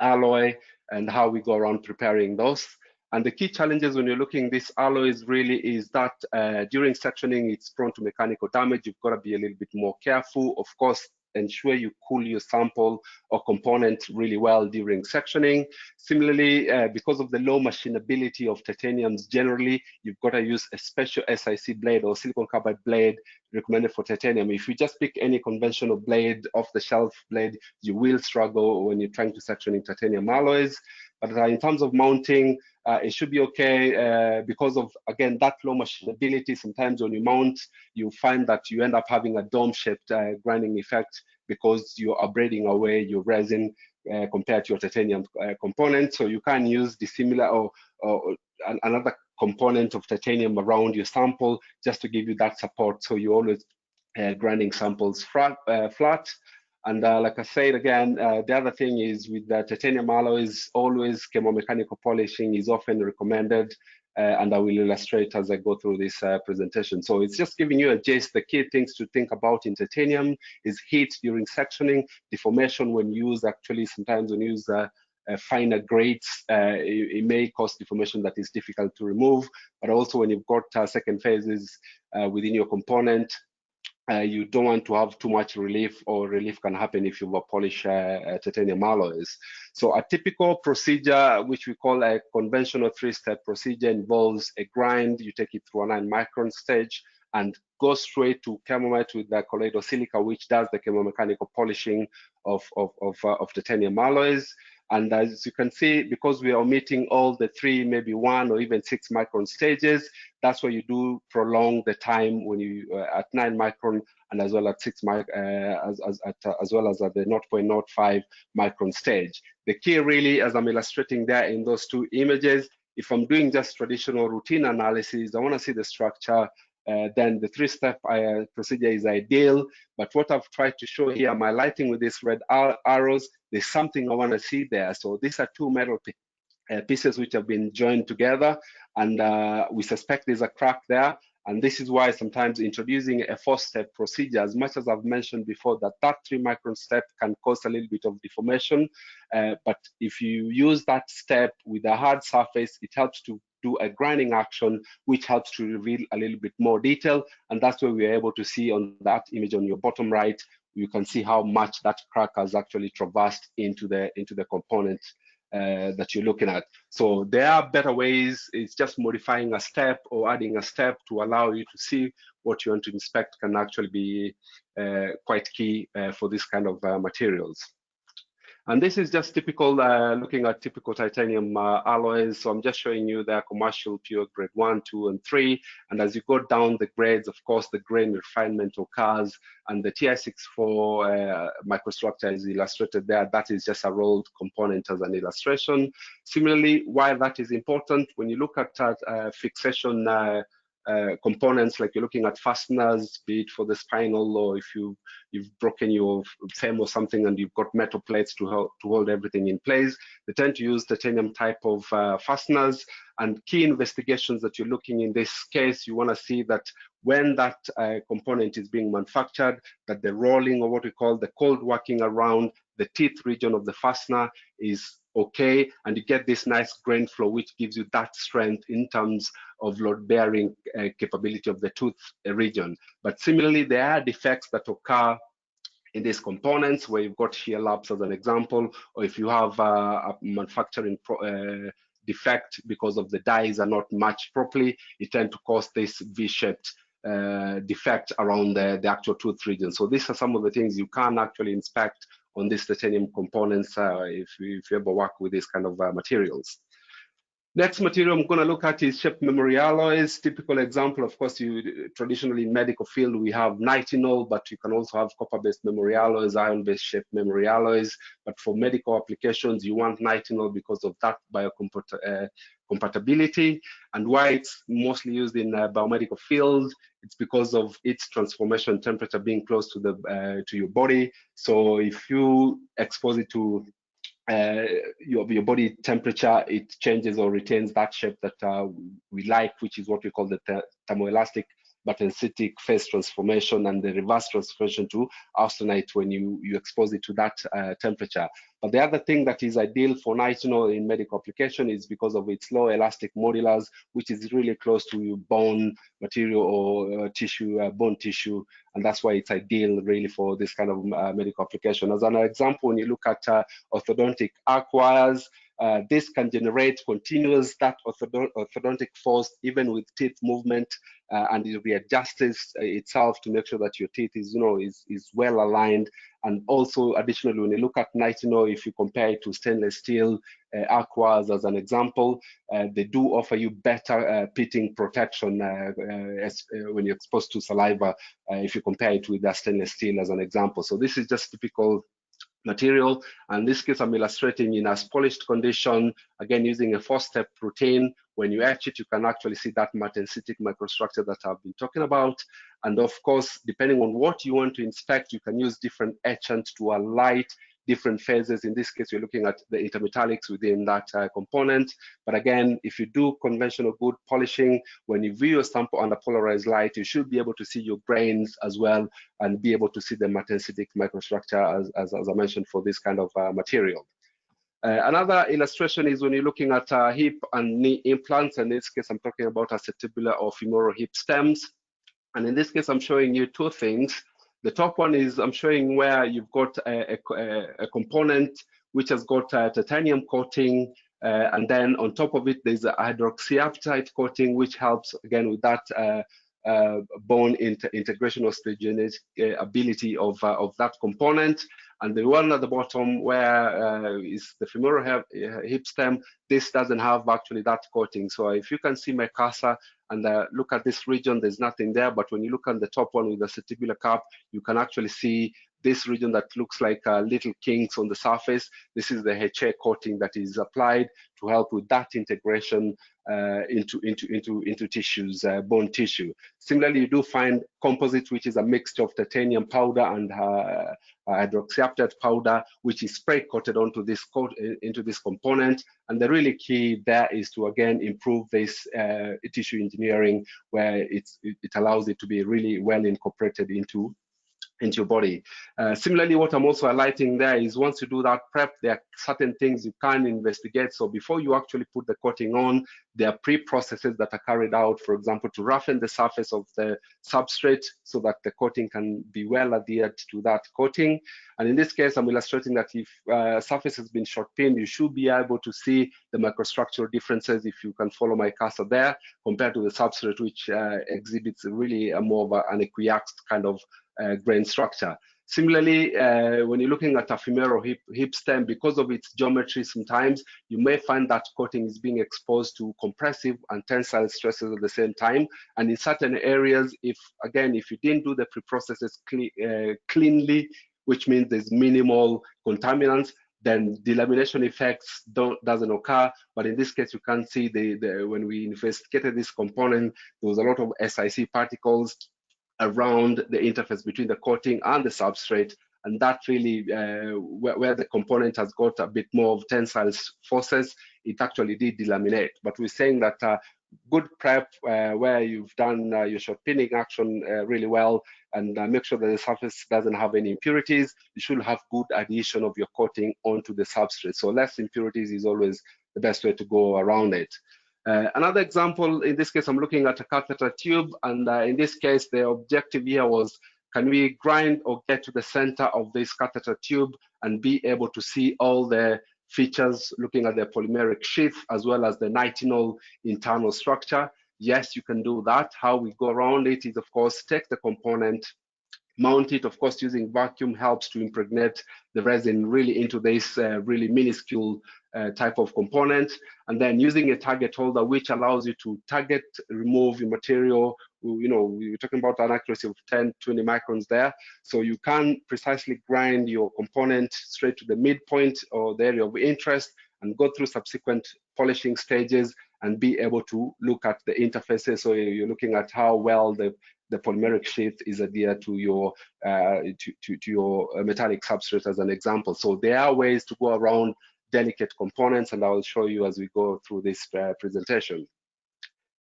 alloy, and how we go around preparing those. And the key challenges when you're looking at these alloys really is that during sectioning, it's prone to mechanical damage. You've got to be a little bit more careful. Of course, ensure you cool your sample or component really well during sectioning. Similarly, because of the low machinability of titaniums generally, you've got to use a special SiC blade or silicon carbide blade recommended for titanium. If you just pick any conventional blade, off-the-shelf blade, you will struggle when you're trying to section in titanium alloys. But in terms of mounting, it should be okay because of, again, that low machinability. Sometimes when you mount, you find that you end up having a dome-shaped grinding effect because you are abrading away your resin compared to your titanium component. So you can use dissimilar or another component of titanium around your sample just to give you that support. So you always grinding samples flat. And like I said again, the other thing is with the titanium alloys, always chemomechanical polishing is often recommended, and I will illustrate as I go through this presentation. So it's just giving you a gist. The key things to think about in titanium is heat during sectioning, deformation when used. Actually, sometimes when you use finer grades, it may cause deformation that is difficult to remove. But also when you've got second phases within your component, you don't want to have too much relief, or relief can happen if you polish titanium alloys. So a typical procedure, which we call a conventional 3-step procedure, involves a grind. You take it through a 9 micron stage and go straight to chemomet with the colloidal silica, which does the chemomechanical polishing of titanium alloys. And as you can see, because we are omitting all the 3, maybe 1 or even 6 micron stages, that's why you do prolong the time when you at 9 micron and as well at 6 as well as at the 0.05 micron stage. The key really, as I'm illustrating there in those 2 images, if I'm doing just traditional routine analysis, I want to see the structure, then the 3-step procedure is ideal. But what I've tried to show here, my lighting with these red arrows, there's something I want to see there. So these are 2 metal pieces which have been joined together, and we suspect there's a crack there. And this is why sometimes introducing a 4-step procedure, as much as I've mentioned before, that 3 micron step can cause a little bit of deformation. But if you use that step with a hard surface, it helps to do a grinding action, which helps to reveal a little bit more detail. And that's where we're able to see on that image on your bottom right, you can see how much that crack has actually traversed into the component that you're looking at. So there are better ways. It's just modifying a step or adding a step to allow you to see what you want to inspect can actually be quite key for this kind of materials. And this is just typical, looking at typical titanium alloys. So I'm just showing you their commercial pure grade 1, 2, and 3. And as you go down the grades, of course, the grain refinement occurs. And the TI64 microstructure is illustrated there. That is just a rolled component as an illustration. Similarly, why that is important, when you look at fixation components, like you're looking at fasteners, be it for the spinal, or if you've broken your frame or something and you've got metal plates to hold everything in place, they tend to use titanium type of fasteners. And key investigations that you're looking in this case, you want to see that when that component is being manufactured, that the rolling, or what we call the cold working around the teeth region of the fastener, is okay, and you get this nice grain flow, which gives you that strength in terms of load bearing capability of the tooth region. But similarly, there are defects that occur in these components where you've got shear laps as an example, or if you have a manufacturing defect because of the dies are not matched properly, it tends to cause this V-shaped defect around the actual tooth region. So these are some of the things you can actually inspect on these titanium components if you ever work with these kind of materials. Next material I'm going to look at is shaped memory alloys. Typical example, of course, traditionally in medical field we have nitinol, but you can also have copper-based memory alloys, iron-based shaped memory alloys. But for medical applications, you want nitinol because of that biocompatibility. And why it's mostly used in biomedical field, it's because of its transformation temperature being close to the to your body. So if you expose it to your body temperature, it changes or retains that shape that we like, which is what we call the thermoelastic batensitic phase transformation, and the reverse transformation to austenite when you expose it to that temperature. But the other thing that is ideal for nitinol in medical application is because of its low elastic modulus, which is really close to bone material or bone tissue, and that's why it's ideal really for this kind of medical application. As an example, when you look at orthodontic arc wires, this can generate continuous that orthodontic force even with teeth movement, and it readjusts itself to make sure that your teeth is well aligned. And also additionally, when you look at nitinol, if you compare it to stainless steel arc wires as an example, they do offer you better pitting protection when you're exposed to saliva if you compare it with the stainless steel as an example. So this is just typical material. And in this case, I'm illustrating in a polished condition, again using a 4-step routine. When you etch it, you can actually see that martensitic microstructure that I've been talking about. And of course, depending on what you want to inspect, you can use different etchants to alight different phases. In this case, you're looking at the intermetallics within that component. But again, if you do conventional good polishing, when you view your sample under polarized light, you should be able to see your grains as well and be able to see the martensitic microstructure as I mentioned for this kind of material. Another illustration is when you're looking at hip and knee implants. In this case, I'm talking about acetibular or femoral hip stems. And in this case, I'm showing you 2 things. The top one is I'm showing where you've got a component which has got a titanium coating, and then on top of it, there's a hydroxyapatite coating, which helps again with that bone integration or sterogenetic ability of that component. And the one at the bottom where is the femoral hip stem, this doesn't have actually that coating. So if you can see my cursor and look at this region, there's nothing there. But when you look at the top one with the cervicular cup, you can actually see this region that looks like little kinks on the surface. This is the HA coating that is applied to help with that integration into tissues, bone tissue. Similarly, you do find composite, which is a mixture of titanium powder and hydroxyapatite powder, which is spray coated onto this into this component. And the really key there is to again improve this tissue engineering, where it allows it to be really well incorporated into your body. Similarly, what I'm also highlighting there is once you do that prep, there are certain things you can investigate. So before you actually put the coating on, there are pre-processes that are carried out, for example, to roughen the surface of the substrate so that the coating can be well adhered to that coating. And in this case, I'm illustrating that if surface has been short pinned, you should be able to see the microstructural differences, if you can follow my cursor there, compared to the substrate, which exhibits really more of an equiaxed kind of grain structure. Similarly, when you're looking at a femoral hip stem, because of its geometry, sometimes you may find that coating is being exposed to compressive and tensile stresses at the same time. And in certain areas, if you didn't do the pre-processes cleanly, which means there's minimal contaminants, then delamination effects doesn't occur. But in this case, you can see when we investigated this component, there was a lot of SiC particles around the interface between the coating and the substrate, and that really where the component has got a bit more of tensile forces, it actually did delaminate. But we're saying that good prep where you've done your short pinning action really well, and make sure that the surface doesn't have any impurities, you should have good adhesion of your coating onto the substrate. So less impurities is always the best way to go around it. Another example, in this case, I'm looking at a catheter tube, and in this case, the objective here was, can we grind or get to the center of this catheter tube and be able to see all the features, looking at the polymeric sheath as well as the nitinol internal structure? Yes, you can do that. How we go around it is, of course, take the component, mount it. Of course, using vacuum helps to impregnate the resin really into this really minuscule type of component, and then using a target holder, which allows you to target, remove your material. You know, we're talking about an accuracy of 10, 20 microns there. So you can precisely grind your component straight to the midpoint or the area of interest and go through subsequent polishing stages and be able to look at the interfaces. So you're looking at how well the polymeric sheath is adhered to your metallic substrate, as an example. So there are ways to go around delicate components, and I will show you as we go through this presentation.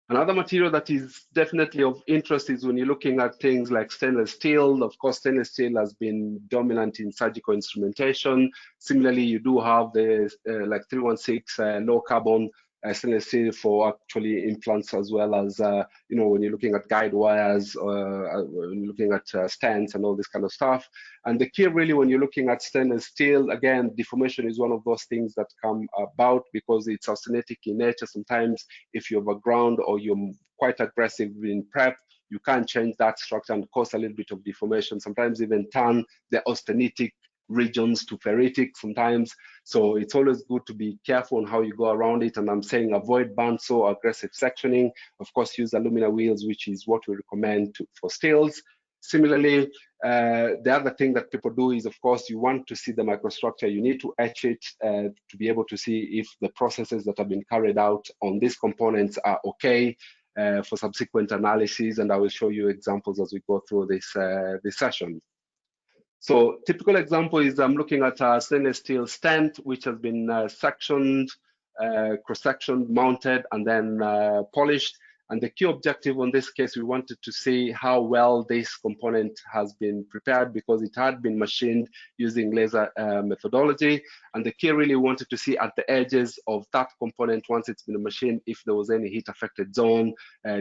Another material that is definitely of interest is when you're looking at things like stainless steel. Of course, stainless steel has been dominant in surgical instrumentation. Similarly, you do have the like 316 low carbon stainless steel for actually implants, as well as you know, when you're looking at guide wires, when you're looking at stents and all this kind of stuff. And the key really, when you're looking at stainless steel, again, deformation is one of those things that come about because it's austenitic in nature. Sometimes if you're overground or you're quite aggressive in prep, you can change that structure and cause a little bit of deformation, sometimes even turn the austenitic regions to ferritic sometimes. So it's always good to be careful on how you go around it. And I'm saying avoid bandsaw, aggressive sectioning. Of course, use alumina wheels, which is what we recommend for steels. Similarly, the other thing that people do is, of course, you want to see the microstructure. You need to etch it to be able to see if the processes that have been carried out on these components are okay for subsequent analysis. And I will show you examples as we go through this session. So typical example is I'm looking at a stainless steel stent, which has been sectioned, cross-sectioned, mounted, and then polished. And the key objective on this case, we wanted to see how well this component has been prepared because it had been machined using laser methodology. And the key really wanted to see at the edges of that component, once it's been machined, if there was any heat affected zone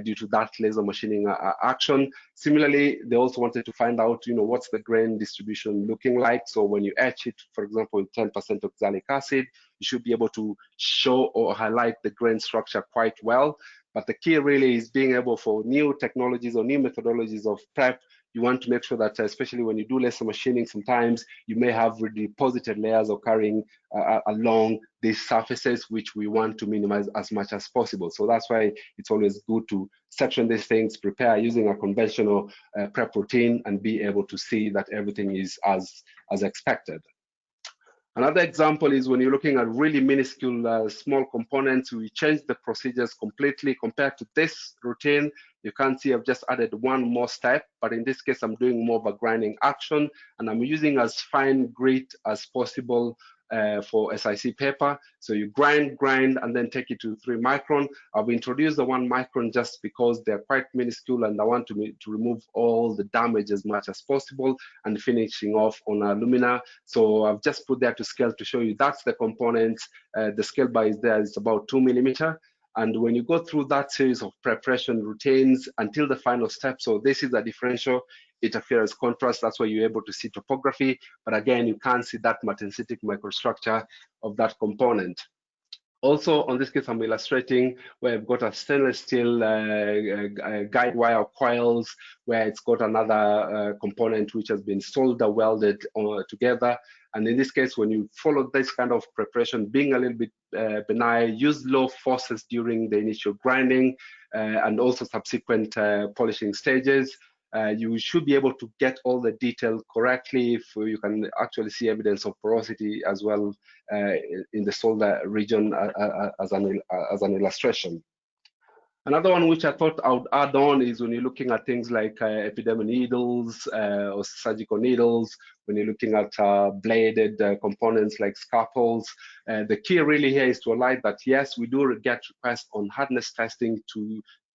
due to that laser machining action. Similarly, they also wanted to find out, you know, what's the grain distribution looking like. So when you etch it, for example, with 10% oxalic acid, you should be able to show or highlight the grain structure quite well. But the key really is being able for new technologies or new methodologies of prep. You want to make sure that, especially when you do laser machining, sometimes you may have redeposited layers occurring along these surfaces, which we want to minimize as much as possible. So that's why it's always good to section these things, prepare using a conventional prep routine, and be able to see that everything is as expected. Another example is when you're looking at really minuscule small components, we change the procedures completely compared to this routine. You can see I've just added one more step, but in this case, I'm doing more of a grinding action, and I'm using as fine grit as possible for SIC paper. So you grind, and then take it to 3 micron. I've introduced the 1 micron just because they're quite minuscule, and I want to remove all the damage as much as possible and finishing off on alumina. So I've just put that to scale to show you that's the components. The scale bar is there, it's about 2 millimeter. And when you go through that series of preparation routines until the final step, so this is a differential interference contrast, that's where you're able to see topography, but again, you can't see that martensitic microstructure of that component. Also, on this case, I'm illustrating where I've got a stainless steel guide wire coils, where it's got another component which has been solder welded together. And in this case, when you follow this kind of preparation, being a little bit benign, use low forces during the initial grinding and also subsequent polishing stages, you should be able to get all the detail correctly. You can actually see evidence of porosity as well in the solder region as an illustration. Another one which I thought I would add on is when you're looking at things like epidermal needles or surgical needles, when you're looking at bladed components like scalpels. The key really here is to highlight that, yes, we do get requests on hardness testing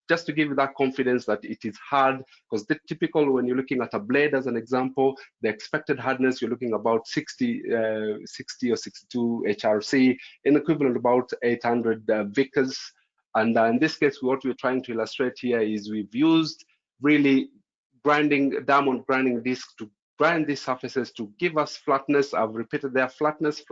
just to give you that confidence that it is hard, because the typical, when you're looking at a blade as an example, the expected hardness, you're looking about 60 or 62 HRC, in equivalent about 800 Vickers. And in this case, what we're trying to illustrate here is we've used really diamond grinding discs to grind these surfaces to give us flatness. I've repeated there, flatness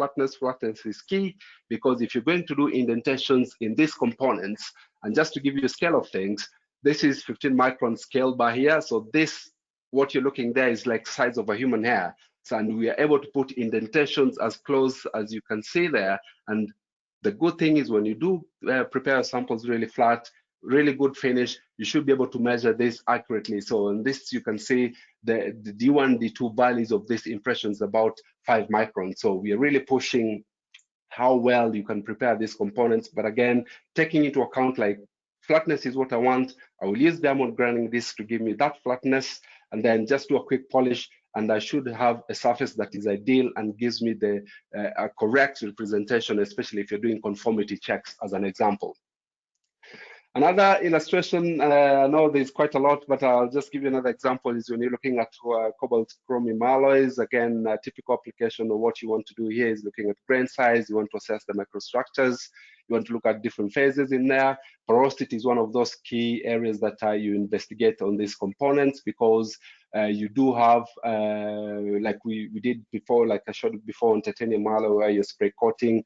is key, because if you're going to do indentations in these components, and just to give you a scale of things, this is 15 micron scale bar here. So this, what you're looking there is like size of a human hair. So, and we are able to put indentations as close as you can see there. And the good thing is when you do prepare samples really flat, really good finish, you should be able to measure this accurately. So in this, you can see the D1, D2 values of these impressions about 5 microns. So we are really pushing how well you can prepare these components. But again, taking into account like flatness is what I want. I will use diamond grinding disc to give me that flatness, and then just do a quick polish, and I should have a surface that is ideal and gives me the a correct representation, especially if you're doing conformity checks as an example. Another illustration, I know there's quite a lot, but I'll just give you another example, is when you're looking at cobalt chromium alloys. Again, a typical application of what you want to do here is looking at grain size. You want to assess the microstructures. You want to look at different phases in there. Porosity is one of those key areas that you investigate on these components, because you do have, like we did before, like I showed before on titanium alloy, where you're spray coating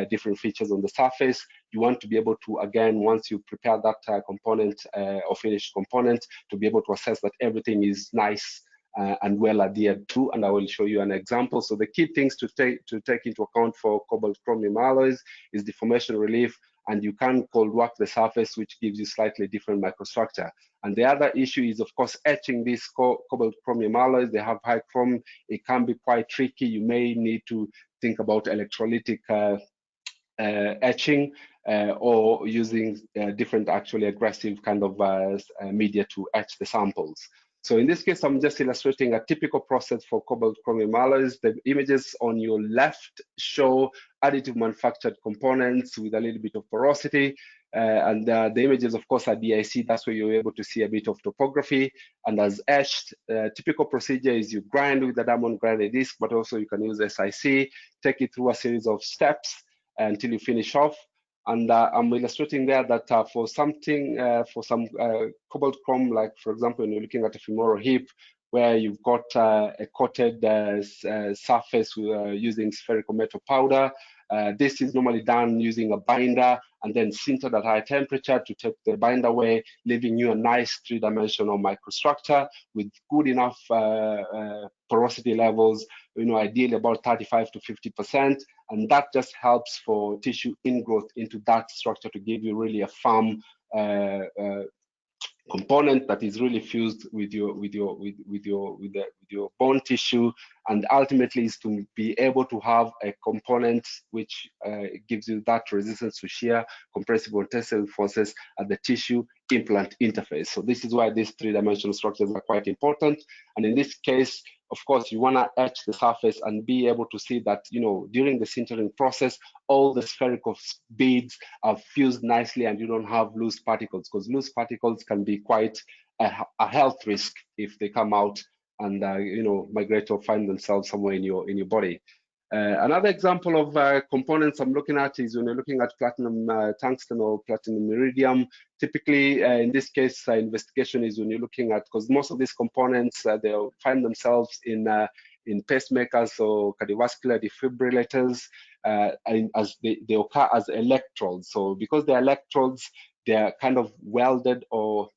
different features on the surface. You want to be able to, again, once you prepare that component or finished component, to be able to assess that everything is nice and well adhered to, and I will show you an example. So the key things to take into account for cobalt chromium alloys is deformation relief, and you can cold work the surface, which gives you slightly different microstructure. And the other issue is, of course, etching these cobalt chromium alloys. They have high chrome. It can be quite tricky. You may need to think about electrolytic etching or using different, actually aggressive kind of media to etch the samples. So in this case, I'm just illustrating a typical process for cobalt chromium alloys. The images on your left show additive manufactured components with a little bit of porosity. And the images, of course, are DIC. That's where you're able to see a bit of topography. And as etched, typical procedure is you grind with the diamond grinding disc, but also you can use SIC, take it through a series of steps until you finish off. And I'm illustrating there that for some cobalt chrome, like for example, when you're looking at a femoral hip, where you've got a coated surface using spherical metal powder, This is normally done using a binder and then sintered at high temperature to take the binder away, leaving you a nice three-dimensional microstructure with good enough porosity levels, ideally about 35 to 50%. And that just helps for tissue ingrowth into that structure to give you really a firm component that is really fused with your bone tissue, and ultimately is to be able to have a component which gives you that resistance to shear, compressive or tensile forces at the tissue implant interface. So this is why these three-dimensional structures are quite important. And in this case, of course, you want to etch the surface and be able to see that, during the sintering process, all the spherical beads are fused nicely and you don't have loose particles, because loose particles can be quite a health risk if they come out and migrate or find themselves somewhere in your body. Another example of components I'm looking at is when you're looking at platinum tungsten or platinum iridium. Typically, in this case, investigation is when you're looking at, because most of these components, they'll find themselves in pacemakers or cardiovascular defibrillators, as they occur as electrodes. So because they're electrodes, they're kind of welded or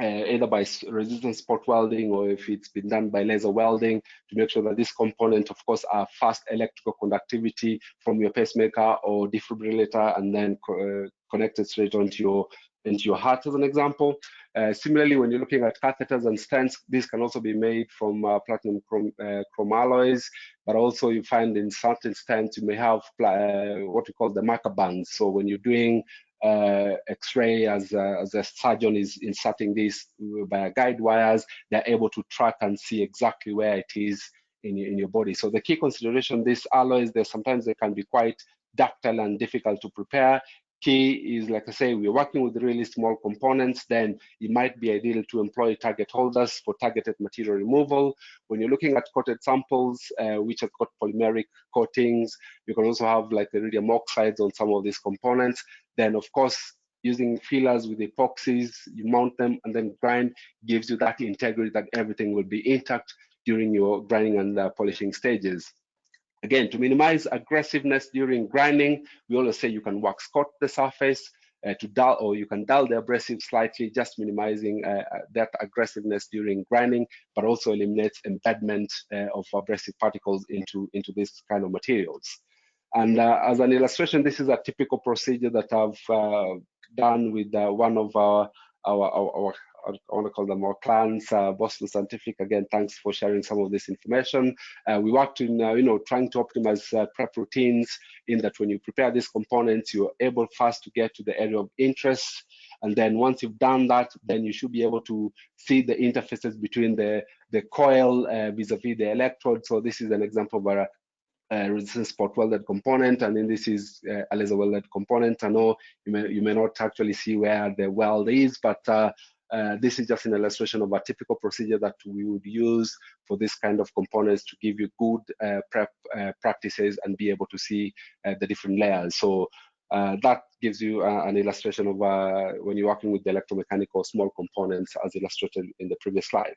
either by resistance spot welding, or if it's been done by laser welding, to make sure that this component, of course, are fast electrical conductivity from your pacemaker or defibrillator, and then connected straight onto your heart, as an example. Similarly, when you're looking at catheters and stents, these can also be made from platinum chrome alloys, but also you find in certain stents you may have what we call the marker bands. So when you're doing X-ray, as a surgeon is inserting this via guide wires, they're able to track and see exactly where it is in your body. So the key consideration, these alloys, sometimes they can be quite ductile and difficult to prepare. Key is, like I say, we're working with really small components, then it might be ideal to employ target holders for targeted material removal. When you're looking at coated samples, which have got polymeric coatings, you can also have like iridium oxides on some of these components. Then, of course, using fillers with epoxies, you mount them and then grind, gives you that integrity that everything will be intact during your grinding and polishing stages. Again, to minimize aggressiveness during grinding, we always say you can wax coat the surface to dull, or you can dull the abrasive slightly, just minimizing that aggressiveness during grinding, but also eliminates embedment of abrasive particles into this kind of materials. And as an illustration, this is a typical procedure that I've done with one of our I want to call them our clients, Boston Scientific. Again, thanks for sharing some of this information. We worked in, trying to optimize prep routines, in that when you prepare these components, you're able first to get to the area of interest. And then once you've done that, then you should be able to see the interfaces between the coil vis-a-vis the electrode. So this is an example of a resistance spot welded component, and then this is a laser welded component. I know you may not actually see where the weld is, but this is just an illustration of a typical procedure that we would use for this kind of components to give you good prep practices and be able to see the different layers. So that gives you an illustration of when you're working with the electromechanical small components, as illustrated in the previous slide.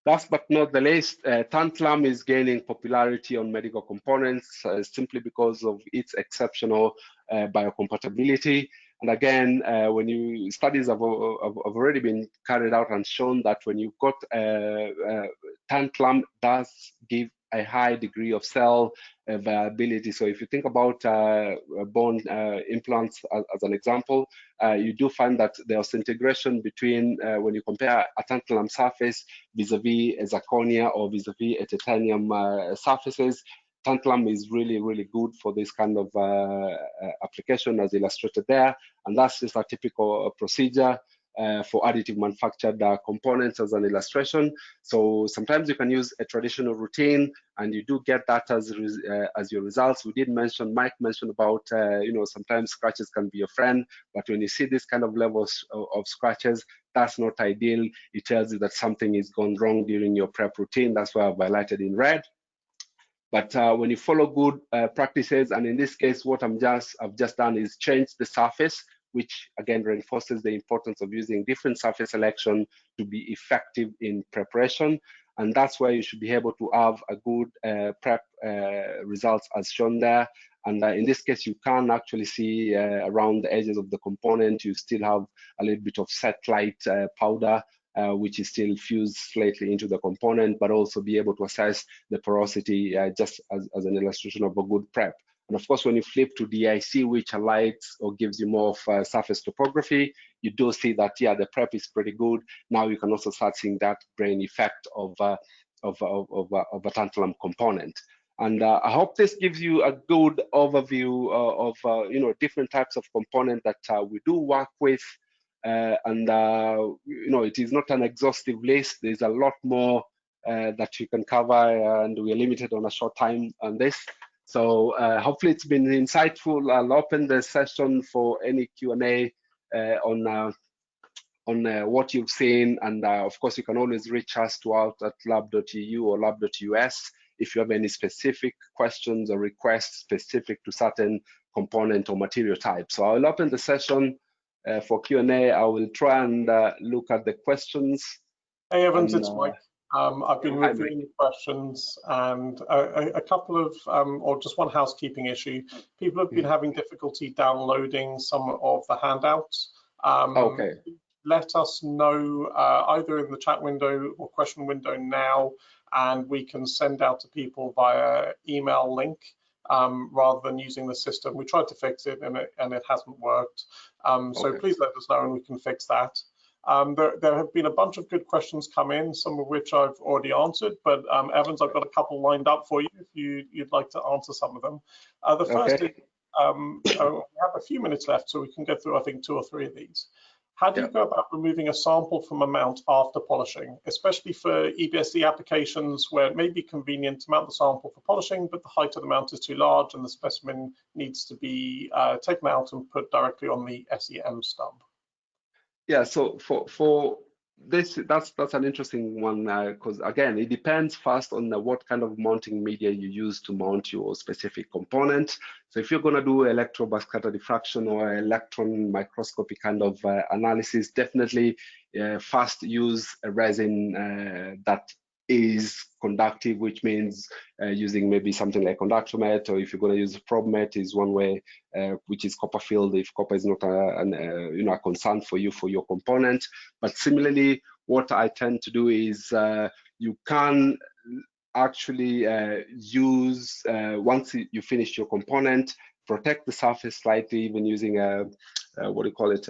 Last but not the least, tantalum is gaining popularity on medical components simply because of its exceptional biocompatibility. And again, when studies have already been carried out and shown that when you've got tantalum, does give a high degree of cell viability. So if you think about bone implants as an example, you do find that the osseointegration between when you compare a tantalum surface vis-a-vis a zirconia or vis-a-vis a titanium surfaces, tantalum is really, really good for this kind of application as illustrated there. And that's just a typical procedure for additive manufactured components as an illustration. So sometimes you can use a traditional routine and you do get that as your results. We did mention, Mike mentioned about, sometimes scratches can be your friend, but when you see this kind of levels of scratches, that's not ideal. It tells you that something is gone wrong during your prep routine. That's why I've highlighted in red. But when you follow good practices, and in this case, what I've just done is change the surface, which again reinforces the importance of using different surface selection to be effective in preparation. and that's where you should be able to have a good prep results as shown there. And in this case, you can actually see around the edges of the component, you still have a little bit of satellite powder, which is still fused slightly into the component, but also be able to assess the porosity just as an illustration of a good prep. And of course, when you flip to DIC, which highlights or gives you more of surface topography, you do see that, yeah, the prep is pretty good. Now you can also start seeing that grain effect of a tantalum component. And I hope this gives you a good overview of different types of component that we do work with. It is not an exhaustive list. There's a lot more that you can cover, and we are limited on a short time on this. So hopefully it's been insightful. I'll open the session for any Q&A on what you've seen. And of course, you can always reach us out at lab.eu or lab.us if you have any specific questions or requests specific to certain component or material type. So I'll open the session for Q&A. I will try and look at the questions. Hey Evans, it's Mike. I've been reviewing the questions, and a couple of, or just one housekeeping issue. People have been having difficulty downloading some of the handouts. Okay. Let us know either in the chat window or question window now, and we can send out to people via email link rather than using the system. We tried to fix it and it hasn't worked. So please let us know and we can fix that. There have been a bunch of good questions come in, some of which I've already answered, but Evans, I've got a couple lined up for you if you'd like to answer some of them. The first is, we have a few minutes left, so we can get through, I think, 2 or 3 of these. How do you go about removing a sample from a mount after polishing, especially for EBSD applications where it may be convenient to mount the sample for polishing, but the height of the mount is too large and the specimen needs to be taken out and put directly on the SEM stub? Yeah, so for this, that's an interesting one because again, it depends first on what kind of mounting media you use to mount your specific component. So if you're going to do electron scatter diffraction or electron microscopy kind of analysis, definitely first use a resin that is conductive, which means using maybe something like conductomet, or if you're going to use probemet is one way, which is copper filled if copper is not a concern for you for your component. But similarly, what I tend to do is you can actually use, once you finish your component, protect the surface slightly, even using what do you call it,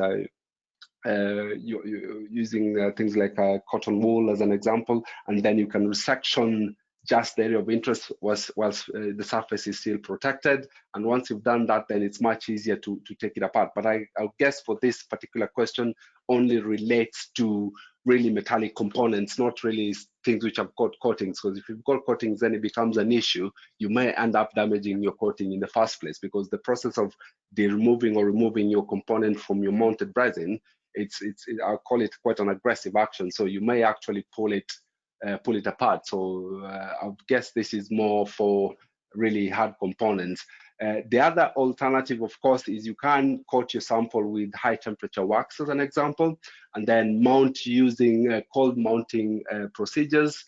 using things like cotton wool as an example, and then you can resection just the area of interest whilst the surface is still protected. And once you've done that, then it's much easier to take it apart. But I guess for this particular question only relates to really metallic components, not really things which have got coatings, because if you've got coatings, then it becomes an issue. You may end up damaging your coating in the first place, because the process of removing your component from your mounted resin, I'll call it quite an aggressive action. So you may actually pull it apart. So I guess this is more for really hard components. The other alternative, of course, is you can coat your sample with high temperature wax as an example, and then mount using cold mounting procedures.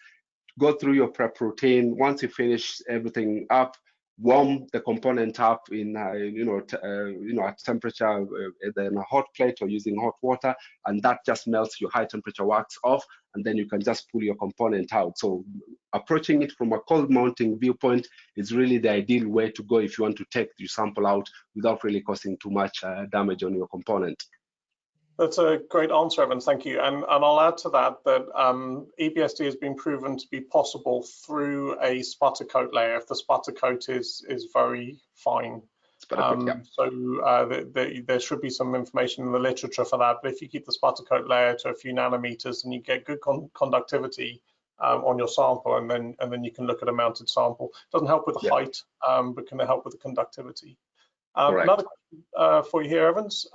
Go through your prep routine. Once you finish everything up, warm the component up in at temperature, either in a hot plate or using hot water, and that just melts your high temperature wax off, and then you can just pull your component out. So approaching it from a cold mounting viewpoint is really the ideal way to go if you want to take your sample out without really causing too much damage on your component. That's a great answer, Evans. Thank you. And I'll add to that EBSD has been proven to be possible through a sputter coat layer if the sputter coat is very fine. So there should be some information in the literature for that. But if you keep the sputter coat layer to a few nanometers, and you get good conductivity on your sample, and then you can look at a mounted sample. It doesn't help with the height, but can help with the conductivity. Another question for you here, Evans.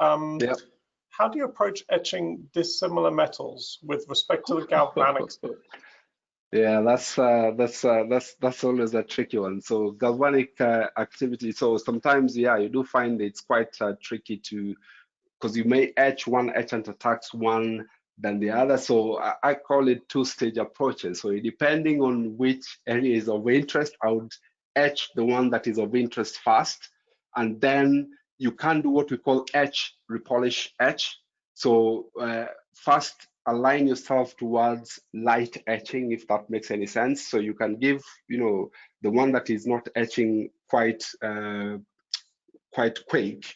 How do you approach etching dissimilar metals with respect to the galvanic? Yeah, that's always a tricky one. So galvanic activity. So sometimes, yeah, you do find it's quite tricky to, because you may etch one etchant attacks one than the other. So I call it two-stage approaches. So depending on which area is of interest, I would etch the one that is of interest first, and then you can do what we call etch, repolish, etch. So first align yourself towards light etching, if that makes any sense. So you can give, the one that is not etching quite quick,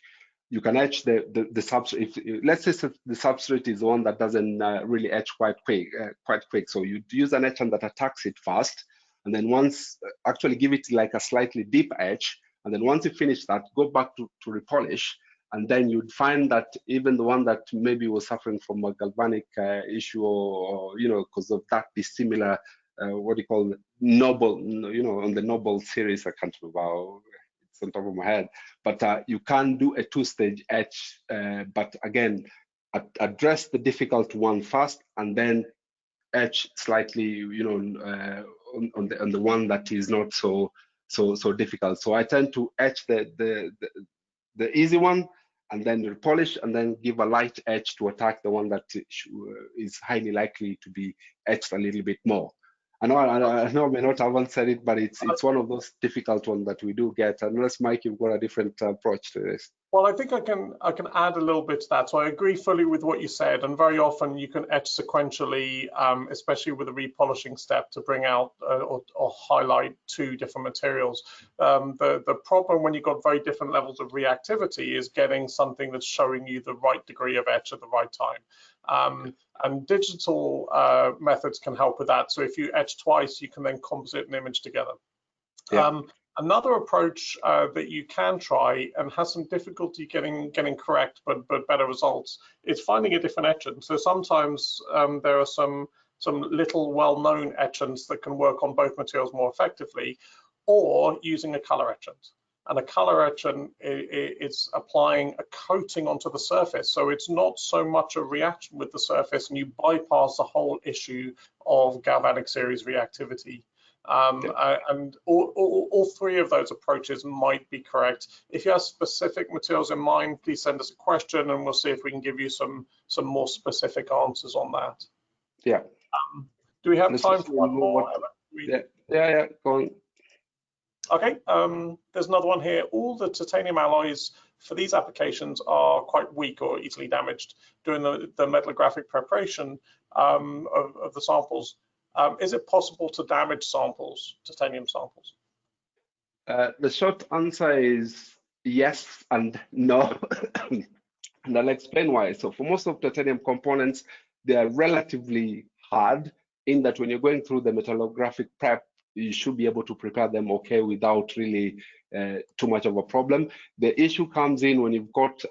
you can etch the substrate. If let's say the substrate is the one that doesn't really etch quite quick, so you use an etchant that attacks it fast, and then once actually give it like a slightly deep etch, and then once you finish that, go back to repolish, and then you'd find that even the one that maybe was suffering from a galvanic issue, or because of that dissimilar what do you call noble, on the noble series, I can't remember, it's on top of my head, but you can do a two-stage etch, but again, address the difficult one first, and then etch slightly, on the one that is not so difficult. So I tend to etch the easy one, and then repolish, and then give a light etch to attack the one that is highly likely to be etched a little bit more. I know I may not have answered it, but it's one of those difficult ones that we do get. Unless, Mike, you've got a different approach to this. Well, I think I can add a little bit to that. So I agree fully with what you said, and very often you can etch sequentially, especially with a repolishing step, to bring out or highlight two different materials. The problem when you've got very different levels of reactivity is getting something that's showing you the right degree of etch at the right time. And digital methods can help with that. So if you etch twice, you can then composite an image together. Yeah. Another approach that you can try and has some difficulty getting correct, but better results, is finding a different etchant. So sometimes there are some little well-known etchants that can work on both materials more effectively, or using a color etchant. And a color etchant is applying a coating onto the surface. So it's not so much a reaction with the surface, and you bypass the whole issue of galvanic series reactivity. And all three of those approaches might be correct. If you have specific materials in mind, please send us a question, and we'll see if we can give you some more specific answers on that. Yeah. Do we have time for one more? Yeah, go on. Okay, there's another one here. All the titanium alloys for these applications are quite weak or easily damaged during the metallographic preparation of the samples. Is it possible to damage samples, titanium samples? The short answer is yes and no, and I'll explain why. So for most of titanium components, they are relatively hard, in that when you're going through the metallographic prep, you should be able to prepare them okay without really too much of a problem. The issue comes in when you've got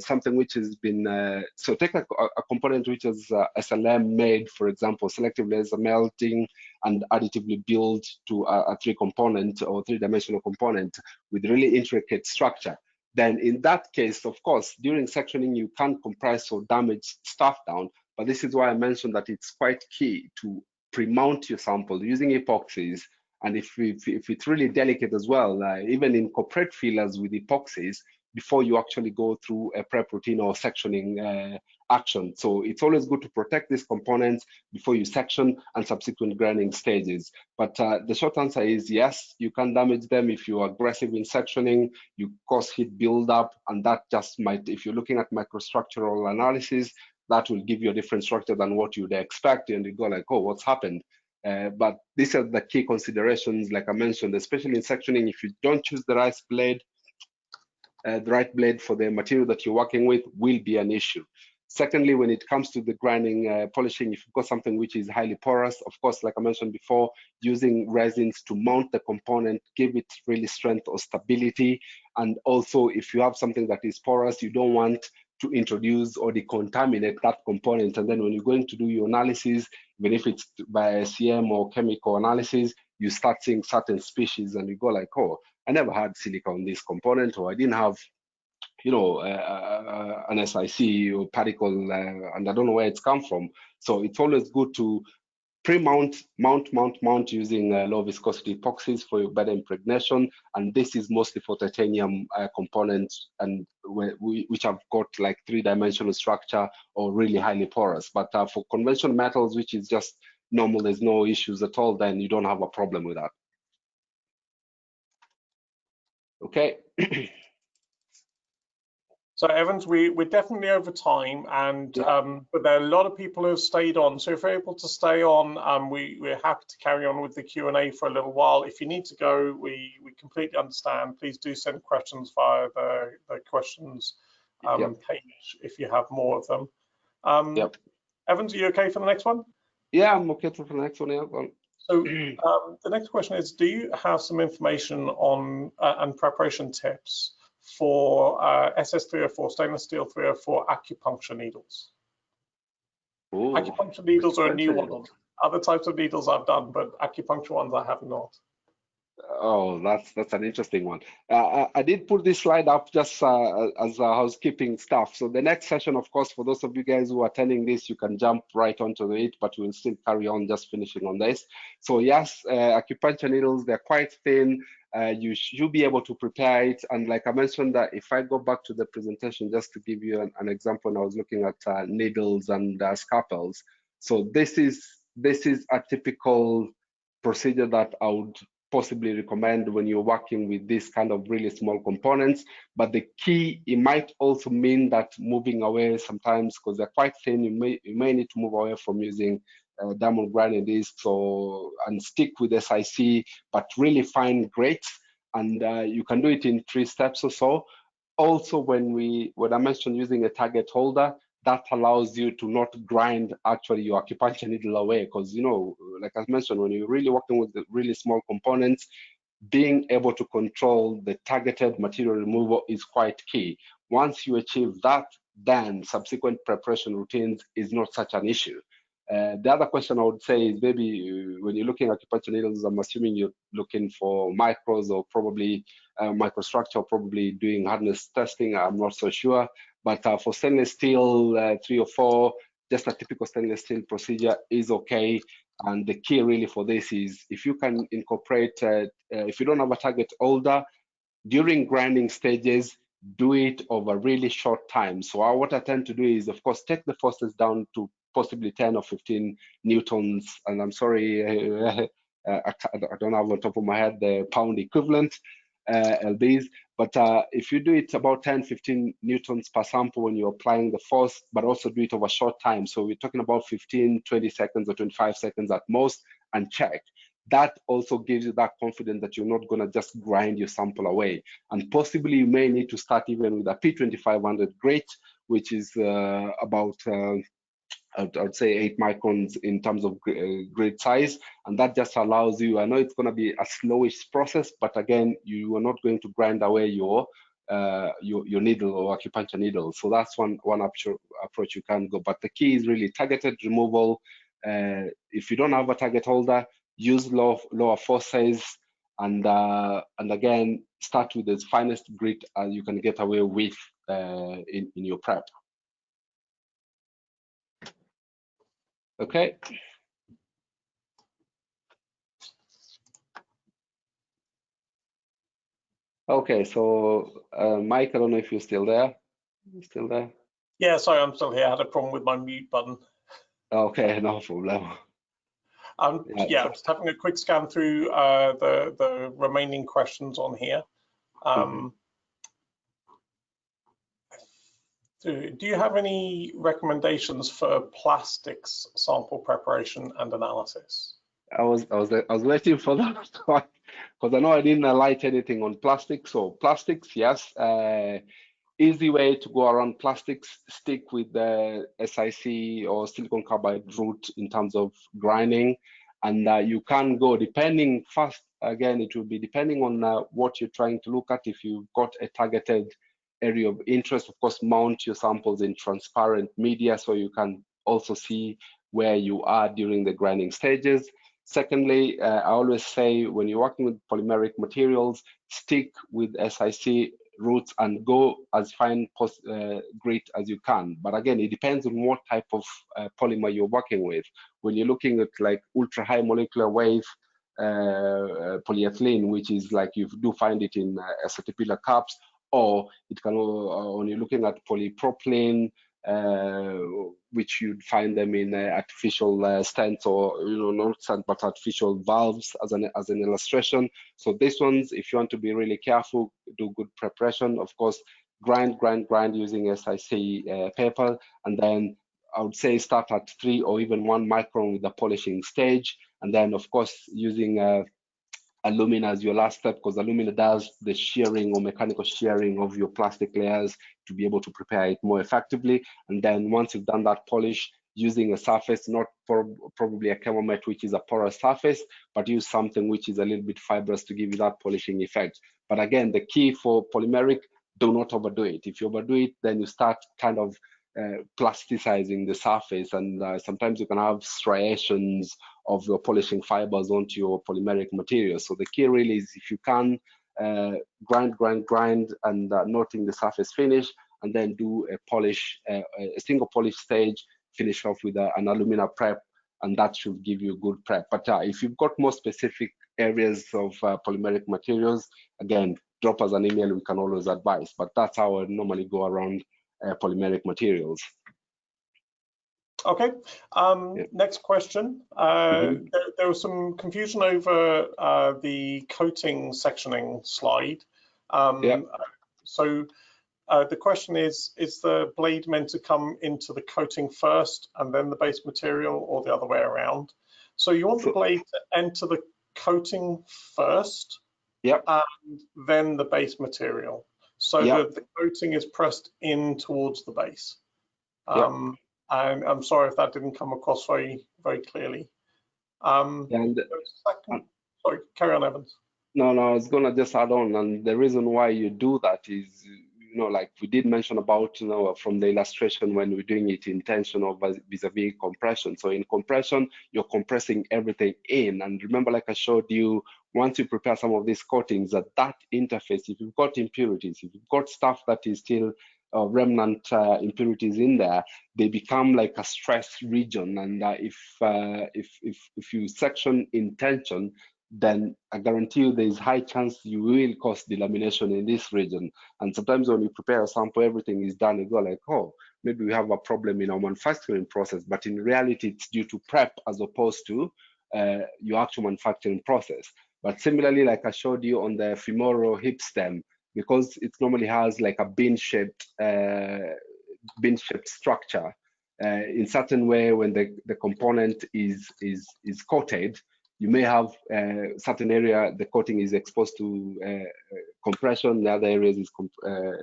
something which has been, so take a component which is SLM made, for example, selective laser melting and additively built to a three-component or three-dimensional component with really intricate structure. Then in that case, of course, during sectioning, you can't compress or damage stuff down. But this is why I mentioned that it's quite key to pre-mount your sample using epoxies. And if it's really delicate as well, even incorporate fillers with epoxies before you actually go through a prep routine or sectioning action. So it's always good to protect these components before you section and subsequent grinding stages. But the short answer is yes, you can damage them if you're aggressive in sectioning, you cause heat buildup, and that just might, if you're looking at microstructural analysis, that will give you a different structure than what you'd expect, and you go like, oh, what's happened? But these are the key considerations, like I mentioned, especially in sectioning. If you don't choose the right blade for the material that you're working with, will be an issue. Secondly, when it comes to the grinding, polishing, if you've got something which is highly porous, of course, like I mentioned before, using resins to mount the component, give it really strength or stability. And also, if you have something that is porous, you don't want to introduce or decontaminate that component. And then when you're going to do your analysis, even if it's by SEM or chemical analysis, you start seeing certain species and you go like, oh, I never had silica on this component, or I didn't have, an SiC or particle, and I don't know where it's come from. So it's always good to pre-mount, mount using low viscosity epoxies for your better impregnation, and this is mostly for titanium components and which have got like 3-dimensional structure or really highly porous. But for conventional metals, which is just normal, there's no issues at all, then you don't have a problem with that. Okay. So Evans, we're definitely over time, and yeah. but there are a lot of people who have stayed on. So if you're able to stay on, we're happy to carry on with the Q&A for a little while. If you need to go, we completely understand. Please do send questions via the questions page if you have more of them. Evans, are you okay for the next one? Yeah, I'm okay for the next one. Yeah. So the next question is, do you have some information on and preparation tips for SS304, stainless steel 304 acupuncture needles? Ooh, acupuncture needles are a new one. Other types of needles I've done, but acupuncture ones I have not. Oh, that's an interesting one. I did put this slide up just as housekeeping stuff. So the next session, of course, for those of you guys who are attending this, you can jump right onto it, but we'll still carry on just finishing on this. So yes, acupuncture needles, they're quite thin. You'll be able to prepare it. And like I mentioned, that if I go back to the presentation, just to give you an example, and I was looking at needles and scalpels. So this is a typical procedure that I would possibly recommend when you're working with this kind of really small components. But the key, it might also mean that moving away sometimes, because they're quite thin, you may need to move away from using diamond grinding discs and stick with SiC, but really fine grates. And you can do it in 3 steps or so. Also, when I mentioned using a target holder, that allows you to not grind actually your acupuncture needle away, because like I mentioned, when you're really working with the really small components, being able to control the targeted material removal is quite key. Once you achieve that, then subsequent preparation routines is not such an issue. The other question I would say is, maybe when you're looking at acupuncture needles, I'm assuming you're looking for micros or probably microstructure, probably doing hardness testing. I'm not so sure. But for stainless steel 304, just a typical stainless steel procedure is okay. And the key really for this is, if you can incorporate, if you don't have a target holder, during grinding stages, do it over really short time. So what I tend to do is, of course, take the forces down to possibly 10 or 15 newtons. And I'm sorry, I don't have on top of my head the pound equivalent, lbs. But if you do it about 10, 15 newtons per sample when you're applying the force, but also do it over short time. So we're talking about 15, 20 seconds or 25 seconds at most, and check. That also gives you that confidence that you're not going to just grind your sample away. And possibly you may need to start even with a P2500 grate, which is about I'd say 8 microns in terms of grade size, and that just allows you, I know it's going to be a slowish process, but again, you are not going to grind away your needle or acupuncture needle. So that's one approach you can go. But the key is really targeted removal. If you don't have a target holder, use lower forces, and again, start with the finest grit you can get away with in your prep. Okay. Okay, so Mike, I don't know if you're still there. You still there? Yeah, sorry, I'm still here. I had a problem with my mute button. Okay, no problem. Yeah, just having a quick scan through the remaining questions on here. Do you have any recommendations for plastics sample preparation and analysis? I was waiting for that because I know I didn't highlight anything on plastics. So plastics, yes. Easy way to go around plastics, stick with the SiC or silicon carbide route in terms of grinding, and you can go depending. First, again, it will be depending on what you're trying to look at. If you've got a targeted area of interest, of course, mount your samples in transparent media so you can also see where you are during the grinding stages. Secondly, I always say when you're working with polymeric materials, stick with SiC routes and go as fine grit as you can. But again, it depends on what type of polymer you're working with. When you're looking at like ultra high molecular weight polyethylene, which is like you do find it in acetyl cups, or it can when you're looking at polypropylene, which you'd find them in artificial stents, or not stent but artificial valves as an illustration. So these ones, if you want to be really careful, do good preparation. Of course, grind using SIC paper, and then I would say start at 3 or even 1 micron with the polishing stage, and then of course using alumina as your last step, because alumina does the shearing or mechanical shearing of your plastic layers to be able to prepare it more effectively. And then once you've done that polish, using a surface, not probably a chemomet, which is a porous surface, but use something which is a little bit fibrous to give you that polishing effect. But again, the key for polymeric, do not overdo it. If you overdo it, then you start kind of plasticizing the surface, and sometimes you can have striations of your polishing fibers onto your polymeric material. So the key really is, if you can, grind and noting the surface finish, and then do a polish, a single polish stage, finish off with an alumina prep, and that should give you a good prep. But if you've got more specific areas of polymeric materials, again, drop us an email, we can always advise. But that's how I normally go around polymeric materials. Okay, Yeah. Next question. There was some confusion over the coating sectioning slide. So the question is the blade meant to come into the coating first and then the base material, or the other way around? So you want the blade to enter the coating first, and then the base material, so that the coating is pressed in towards the base. And I'm sorry if that didn't come across very clearly. Sorry, carry on, Evans. No, I was gonna just add on, and the reason why you do that is, like we did mention about, from the illustration, when we're doing it in tension or vis-a-vis compression. So in compression, you're compressing everything in, and remember, like I showed you, once you prepare some of these coatings, at that interface, if you've got impurities, if you've got stuff that is still remnant impurities in there, they become like a stress region. And if you section in tension, then I guarantee you there is high chance you will cause delamination in this region. And sometimes when you prepare a sample, everything is done, you go like, oh, maybe we have a problem in our manufacturing process, but in reality, it's due to prep as opposed to your actual manufacturing process. But similarly, like I showed you on the femoral hip stem, because it normally has like a bean-shaped structure, in certain way, when the component is coated, you may have certain area the coating is exposed to compression, the other areas is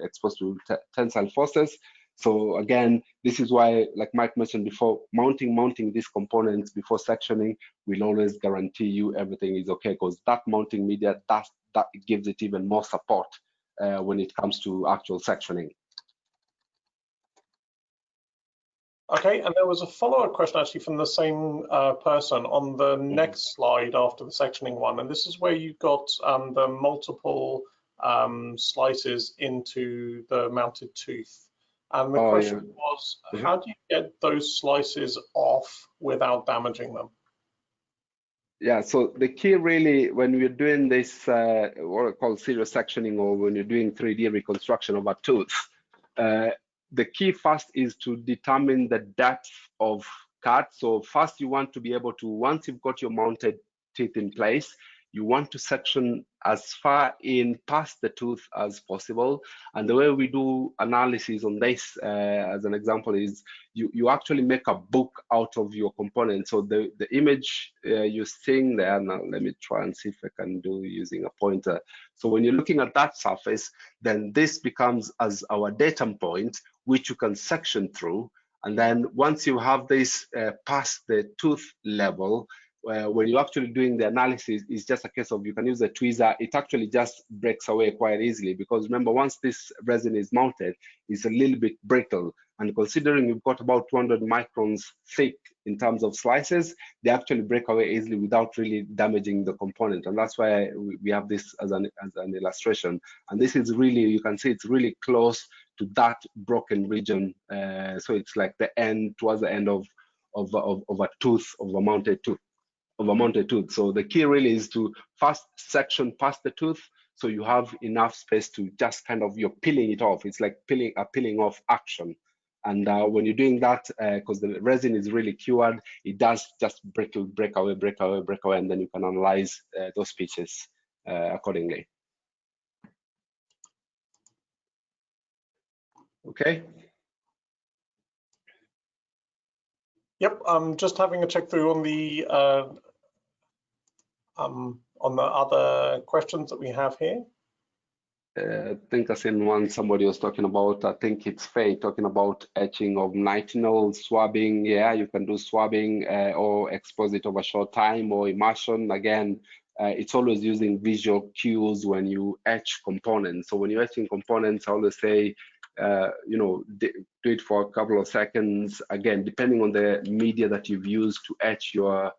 exposed to tensile forces. So again, this is why, like Mike mentioned before, mounting these components before sectioning will always guarantee you everything is okay, because that mounting media, that gives it even more support when it comes to actual sectioning. Okay, and there was a follow-up question actually from the same person on the next slide after the sectioning one, and this is where you've got the multiple slices into the mounted tooth. And the question was, how do you get those slices off without damaging them? Yeah, so the key really, when we're doing this, what I call serious sectioning, or when you're doing 3D reconstruction of a tooth, the key first is to determine the depth of cut. So first you want to be able to, once you've got your mounted teeth in place, you want to section as far in past the tooth as possible. And the way we do analysis on this, as an example, is you actually make a book out of your component. So the image you're seeing there, now let me try and see if I can do using a pointer. So when you're looking at that surface, then this becomes as our datum point, which you can section through. And then once you have this past the tooth level, when you're actually doing the analysis, it's just a case of, you can use a tweezer. It actually just breaks away quite easily, because remember, once this resin is mounted, it's a little bit brittle. And considering you've got about 200 microns thick in terms of slices, they actually break away easily without really damaging the component. And that's why we have this as an illustration. And this is really, you can see it's really close to that broken region. So it's like the end, towards the end of a tooth, of a mounted tooth. So the key really is to first section past the tooth, so you have enough space to just kind of, you're peeling it off. It's like peeling off action. And when you're doing that, because the resin is really cured, it does just break away, and then you can analyze those pieces accordingly. Okay. Yep, I'm just having a check through on the other questions that we have here. I think I seen one somebody was talking about, I think it's Faye, talking about etching of nitinol, swabbing. Yeah, you can do swabbing or expose it over a short time, or immersion. Again, it's always using visual cues when you etch components. So when you're etching components, I always say, you know, do it for a couple of seconds. Again, depending on the media that you've used to etch your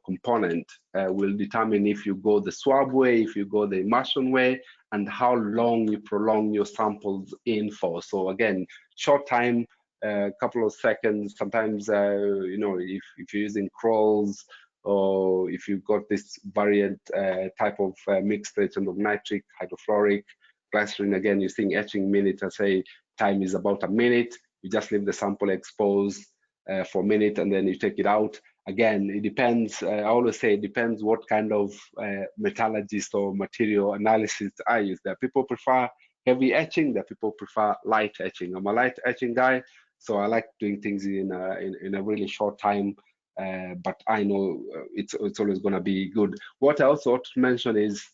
component, will determine if you go the swab way, if you go the immersion way, and how long you prolong your samples in for. So again, short time, a couple of seconds. Sometimes, you know, if you're using crawls, or if you've got this variant type of mixed reagent of nitric, hydrofluoric, glycerin, again, you're seeing etching minutes. I say time is about a minute. You just leave the sample exposed for a minute, and then you take it out. Again, it depends. I always say it depends what kind of metallurgist or material analysis I use. There are people prefer heavy etching, there are people prefer light etching. I'm a light etching guy, so I like doing things in a really short time, but I know it's always going to be good. What I also want to mention is,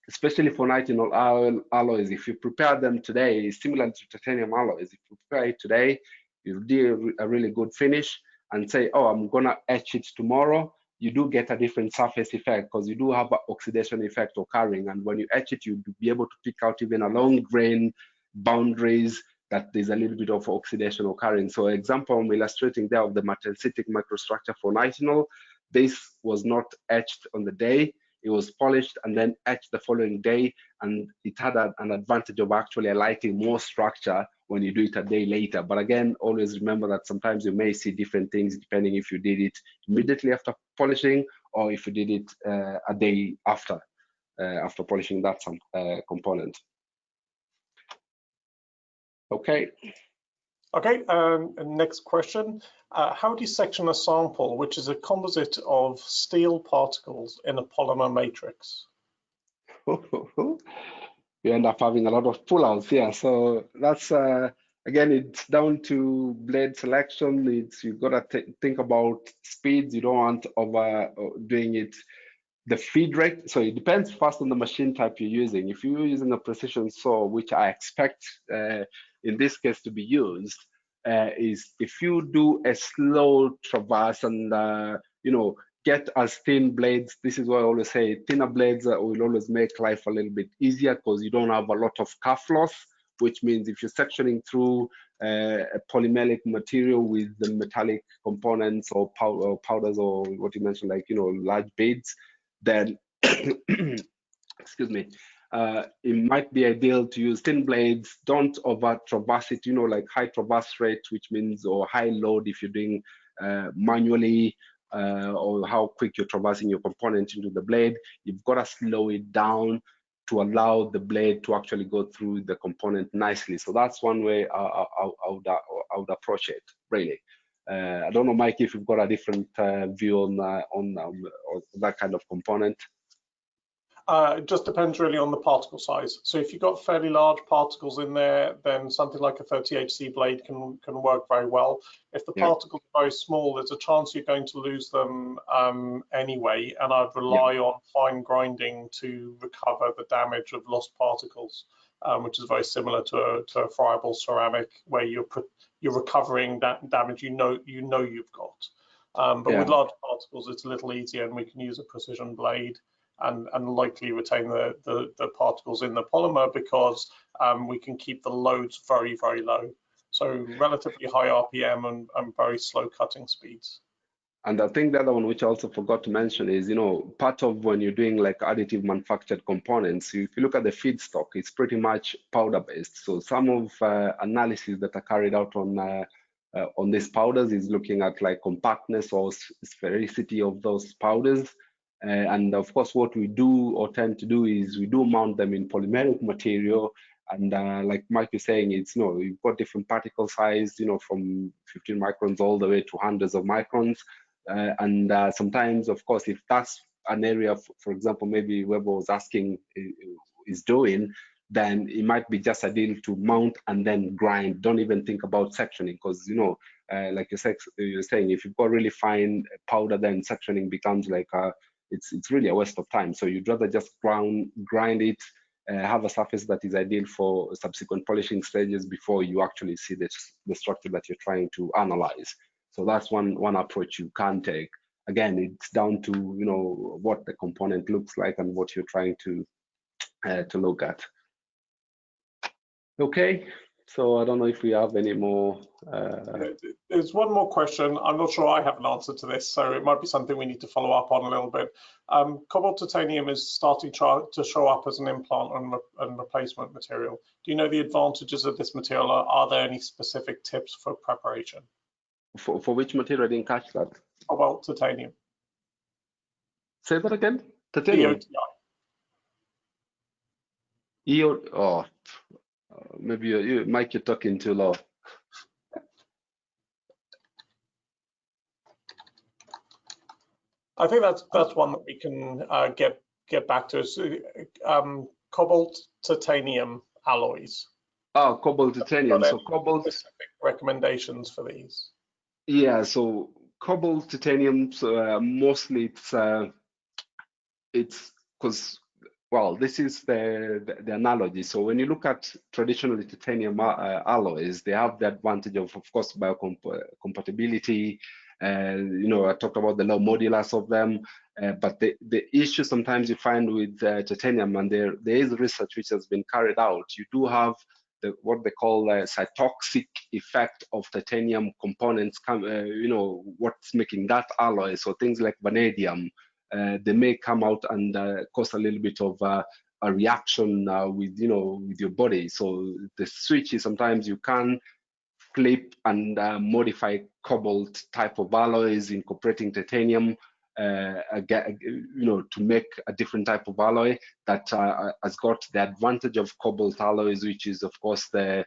especially for nitinol alloys, if you prepare them today, similar to titanium alloys, if you prepare it today, you do a really good finish, and say, oh, I'm gonna etch it tomorrow, you do get a different surface effect, because you do have an oxidation effect occurring. And when you etch it, you'll be able to pick out even along grain boundaries that there's a little bit of oxidation occurring. So example I'm illustrating there of the martensitic microstructure for nitinol, this was not etched on the day, it was polished and then etched the following day, and it had an advantage of actually highlighting more structure when you do it a day later. But again, always remember that sometimes you may see different things depending if you did it immediately after polishing, or if you did it a day after polishing that component. Okay. Okay, next question. How do you section a sample, which is a composite of steel particles in a polymer matrix? You end up having a lot of pullouts here. So that's, again, it's down to blade selection. You've got to think about speeds. You don't want doing it the feed rate. So it depends first on the machine type you're using. If you're using a precision saw, which I expect in this case to be used, is if you do a slow traverse and you know, get as thin blades. This is why I always say thinner blades will always make life a little bit easier, because you don't have a lot of calf loss, which means if you're sectioning through a polymeric material with the metallic components or powders or what you mentioned, like, you know, large beads, then excuse me, it might be ideal to use thin blades. Don't over traverse it, you know, like high traverse rate, which means, or high load if you're doing manually, or how quick you're traversing your component into the blade. You've got to slow it down to allow the blade to actually go through the component nicely. So that's one way I would approach it, really. I don't know, Mike, if you've got a different view on that kind of component. It just depends really on the particle size. So if you've got fairly large particles in there, then something like a 30HC blade can work very well. If the particles are very small, there's a chance you're going to lose them anyway, and I'd rely on fine grinding to recover the damage of lost particles, which is very similar to a friable ceramic, where you're recovering that damage you know you've got. But with large particles, it's a little easier, and we can use a precision blade. and likely retain the particles in the polymer, because we can keep the loads very, very low. So relatively high RPM and very slow cutting speeds. And I think the other one, which I also forgot to mention, is, part of when you're doing like additive manufactured components, if you look at the feedstock, it's pretty much powder based. So some of analysis that are carried out on these powders is looking at like compactness or sphericity of those powders. And of course, what we do or tend to do is we do mount them in polymeric material. And like Mike is saying, it's, you've got different particle size, from 15 microns all the way to hundreds of microns. And sometimes, of course, if that's an area, for example, maybe Weber was asking is doing, then it might be just ideal to mount and then grind. Don't even think about sectioning, because like you're saying, if you've got really fine powder, then sectioning becomes like it's really a waste of time. So you'd rather just grind it, have a surface that is ideal for subsequent polishing stages before you actually see the structure that you're trying to analyze. So that's one approach you can take. Again, it's down to what the component looks like and what you're trying to look at. Okay, so I don't know if we have any more. There's one more question. I'm not sure I have an answer to this, so it might be something we need to follow up on a little bit. Cobalt titanium is starting to show up as an implant and replacement material. Do you know the advantages of this material? Are there any specific tips for preparation? For which material? I didn't catch that. Cobalt titanium. Say that again. Titanium. Oh, maybe Mike, you're talking too low. I think that's one that we can get back to. Cobalt titanium alloys. Oh, cobalt titanium. So cobalt. Specific recommendations for these? Yeah, so cobalt titanium, mostly it's because, well, this is the analogy. So when you look at traditional titanium alloys, they have the advantage of course, biocompatibility. I talked about the low modulus of them, but the issue sometimes you find with titanium, and there is research which has been carried out, you do have what they call the cytotoxic effect of titanium components, what's making that alloy. So things like vanadium, they may come out and cause a little bit of a reaction with your body. So the switch is sometimes you can flip and modify cobalt type of alloys, incorporating titanium to make a different type of alloy that has got the advantage of cobalt alloys, which is of course the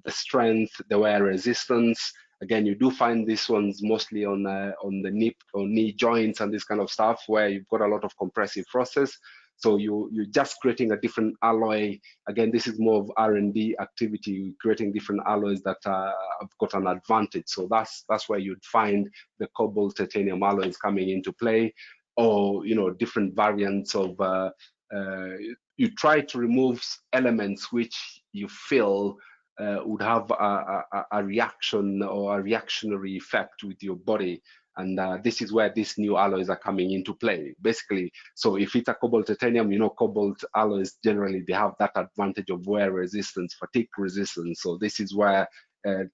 strength, the wear resistance. Again, you do find these ones mostly on the knee joints and this kind of stuff, where you've got a lot of compressive process. So you're just creating a different alloy. Again, this is more of R&D activity, creating different alloys that have got an advantage. So that's where you'd find the cobalt titanium alloys coming into play, or different variants of. You try to remove elements which you feel would have a reaction or a reactionary effect with your body. And this is where these new alloys are coming into play, basically. So if it's a cobalt titanium, cobalt alloys generally, they have that advantage of wear resistance, fatigue resistance. So this is where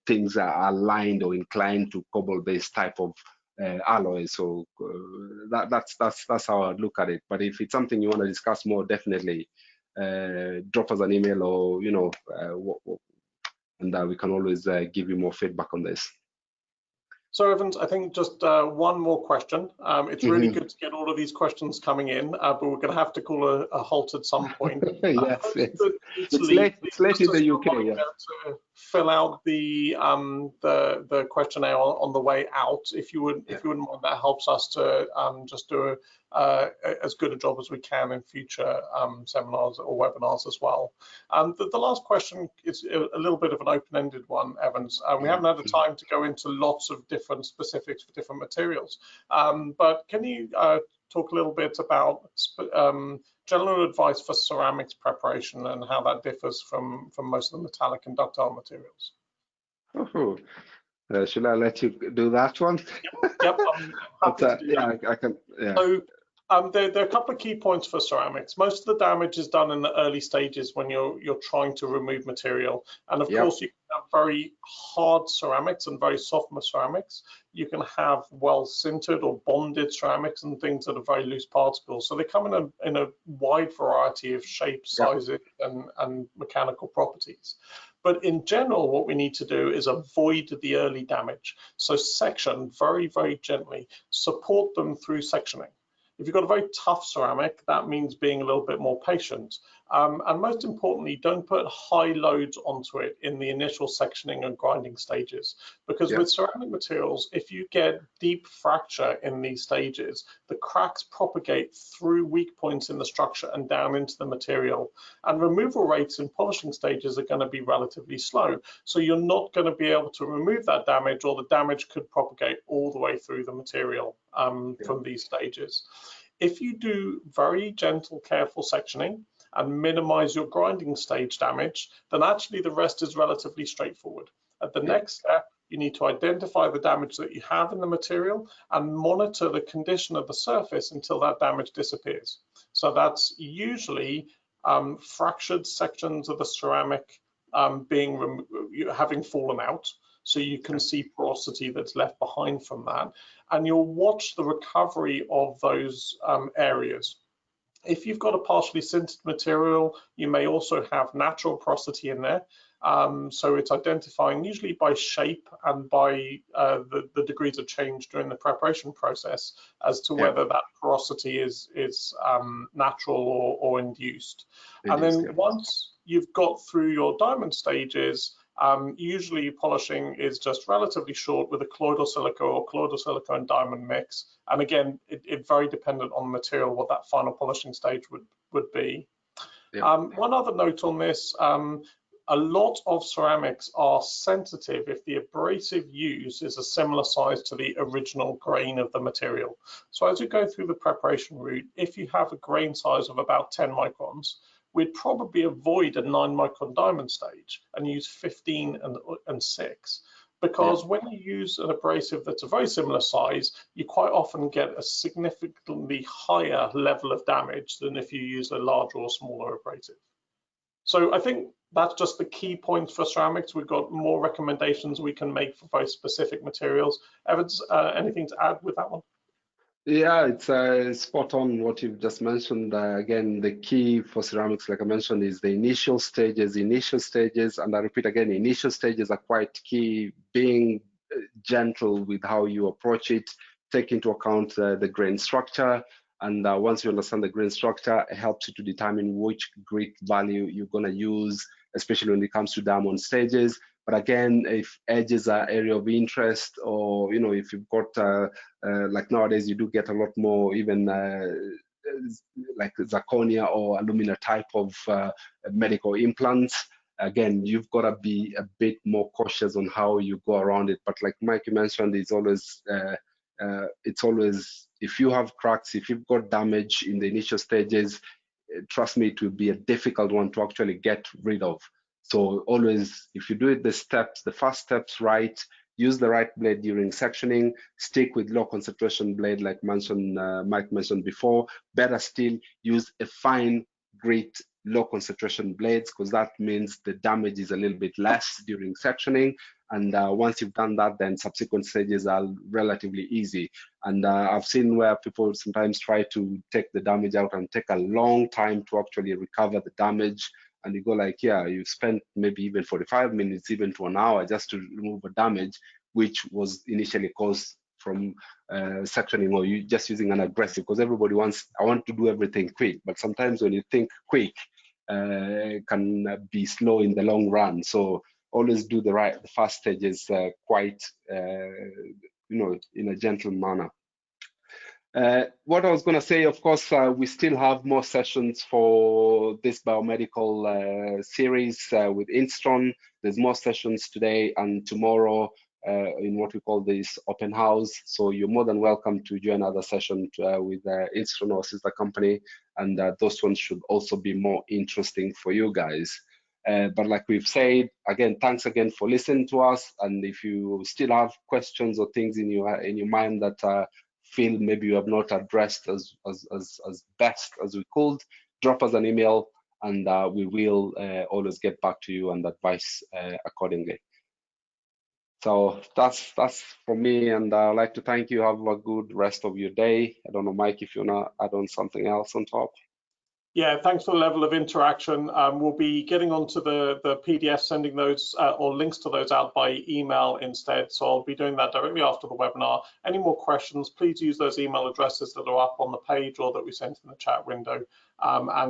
things are aligned or inclined to cobalt-based type of alloys. So that's how I look at it. But if it's something you want to discuss more, definitely drop us an email, or and we can always give you more feedback on this. So Evans, I think just one more question. It's really good to get all of these questions coming in, but we're going to have to call a halt at some point. Yes, it's late in the UK. Yeah. To fill out the questionnaire on the way out, if you wouldn't mind, that helps us to just do as good a job as we can in future seminars or webinars as well. The last question is a little bit of an open-ended one, Evans. We haven't had the time to go into lots of different specifics for different materials, but can you talk a little bit about general advice for ceramics preparation and how that differs from most of the metallic and ductile materials? Should I let you do that one? Yep. Yeah, I can. Yeah. So There are a couple of key points for ceramics. Most of the damage is done in the early stages when you're trying to remove material. And of course, you can have very hard ceramics and very soft ceramics. You can have well sintered or bonded ceramics and things that are very loose particles. So they come in a wide variety of shapes, sizes, and mechanical properties. But in general, what we need to do is avoid the early damage. So section very, very gently, support them through sectioning. If you've got a very tough ceramic, that means being a little bit more patient. And most importantly, don't put high loads onto it in the initial sectioning and grinding stages. Because with ceramic materials, if you get deep fracture in these stages, the cracks propagate through weak points in the structure and down into the material. And removal rates in polishing stages are going to be relatively slow. So you're not going to be able to remove that damage, or the damage could propagate all the way through the material from these stages. If you do very gentle, careful sectioning and minimize your grinding stage damage, then actually the rest is relatively straightforward. At the next step, you need to identify the damage that you have in the material and monitor the condition of the surface until that damage disappears. So that's usually fractured sections of the ceramic having fallen out, so you can see porosity that's left behind from that, and you'll watch the recovery of those areas. If you've got a partially sintered material, you may also have natural porosity in there. So it's identifying usually by shape and by the degrees of change during the preparation process as to whether that porosity is natural or induced. And then once you've got through your diamond stages, usually polishing is just relatively short with a colloidal silica or colloidal silica and diamond mix. And again, it's very dependent on the material, what that final polishing stage would be. One other note on this, a lot of ceramics are sensitive if the abrasive used is a similar size to the original grain of the material. So as you go through the preparation route, if you have a grain size of about 10 microns, we'd probably avoid a 9-micron diamond stage and use 15 and 6. Because when you use an abrasive that's a very similar size, you quite often get a significantly higher level of damage than if you use a larger or smaller abrasive. So I think that's just the key points for ceramics. We've got more recommendations we can make for very specific materials. Evans, anything to add with that one? Yeah, it's spot on what you've just mentioned. Again, the key for ceramics, like I mentioned, is the initial stages. And I repeat again, initial stages are quite key. Being gentle with how you approach it, take into account the grain structure. And once you understand the grain structure, it helps you to determine which grit value you're going to use, especially when it comes to diamond stages. But again, if edges are area of interest, or if you've got like nowadays, you do get a lot more even like zirconia or alumina type of medical implants. Again, you've got to be a bit more cautious on how you go around it. But like Mike mentioned, it's always if you have cracks, if you've got damage in the initial stages, trust me, it will be a difficult one to actually get rid of. So always, if you do it the first steps right, use the right blade during sectioning, stick with low concentration blade like Mike mentioned before. Better still, use a fine grit low concentration blades, because that means the damage is a little bit less during sectioning. And once you've done that, then subsequent stages are relatively easy. And I've seen where people sometimes try to take the damage out and take a long time to actually recover the damage. And you go like, yeah, you've spent maybe even 45 minutes, even to an hour just to remove a damage, which was initially caused from sectioning, or you just using an aggressive, because everybody I want to do everything quick. But sometimes when you think quick, can be slow in the long run. So always do the first stages quite, in a gentle manner. What I was going to say, of course, we still have more sessions for this biomedical series with Instron. There's more sessions today and tomorrow in what we call this open house. So you're more than welcome to join other session with Instron or sister company, and those ones should also be more interesting for you guys. But like we've said, again, thanks again for listening to us. And if you still have questions or things in your mind that feel maybe you have not addressed as best as we could, drop us an email, and we will always get back to you and advise accordingly. So that's for me, and I'd like to thank you. Have a good rest of your day. I don't know, Mike, if you want to add on something else on top. Yeah, thanks for the level of interaction. We'll be getting onto the PDF, sending those or links to those out by email instead. So I'll be doing that directly after the webinar. Any more questions, please use those email addresses that are up on the page or that we sent in the chat window.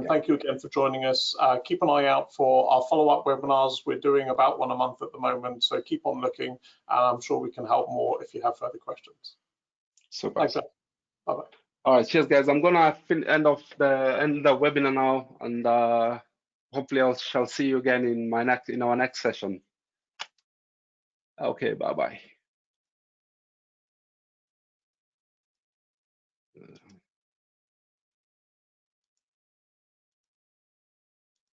Thank you again for joining us. Keep an eye out for our follow-up webinars. We're doing about one a month at the moment, so keep on looking. I'm sure we can help more if you have further questions. Super. Thanks. Bye-bye. All right, cheers, guys. I'm gonna end the webinar now, and hopefully I shall see you again in our next session. Okay, bye bye.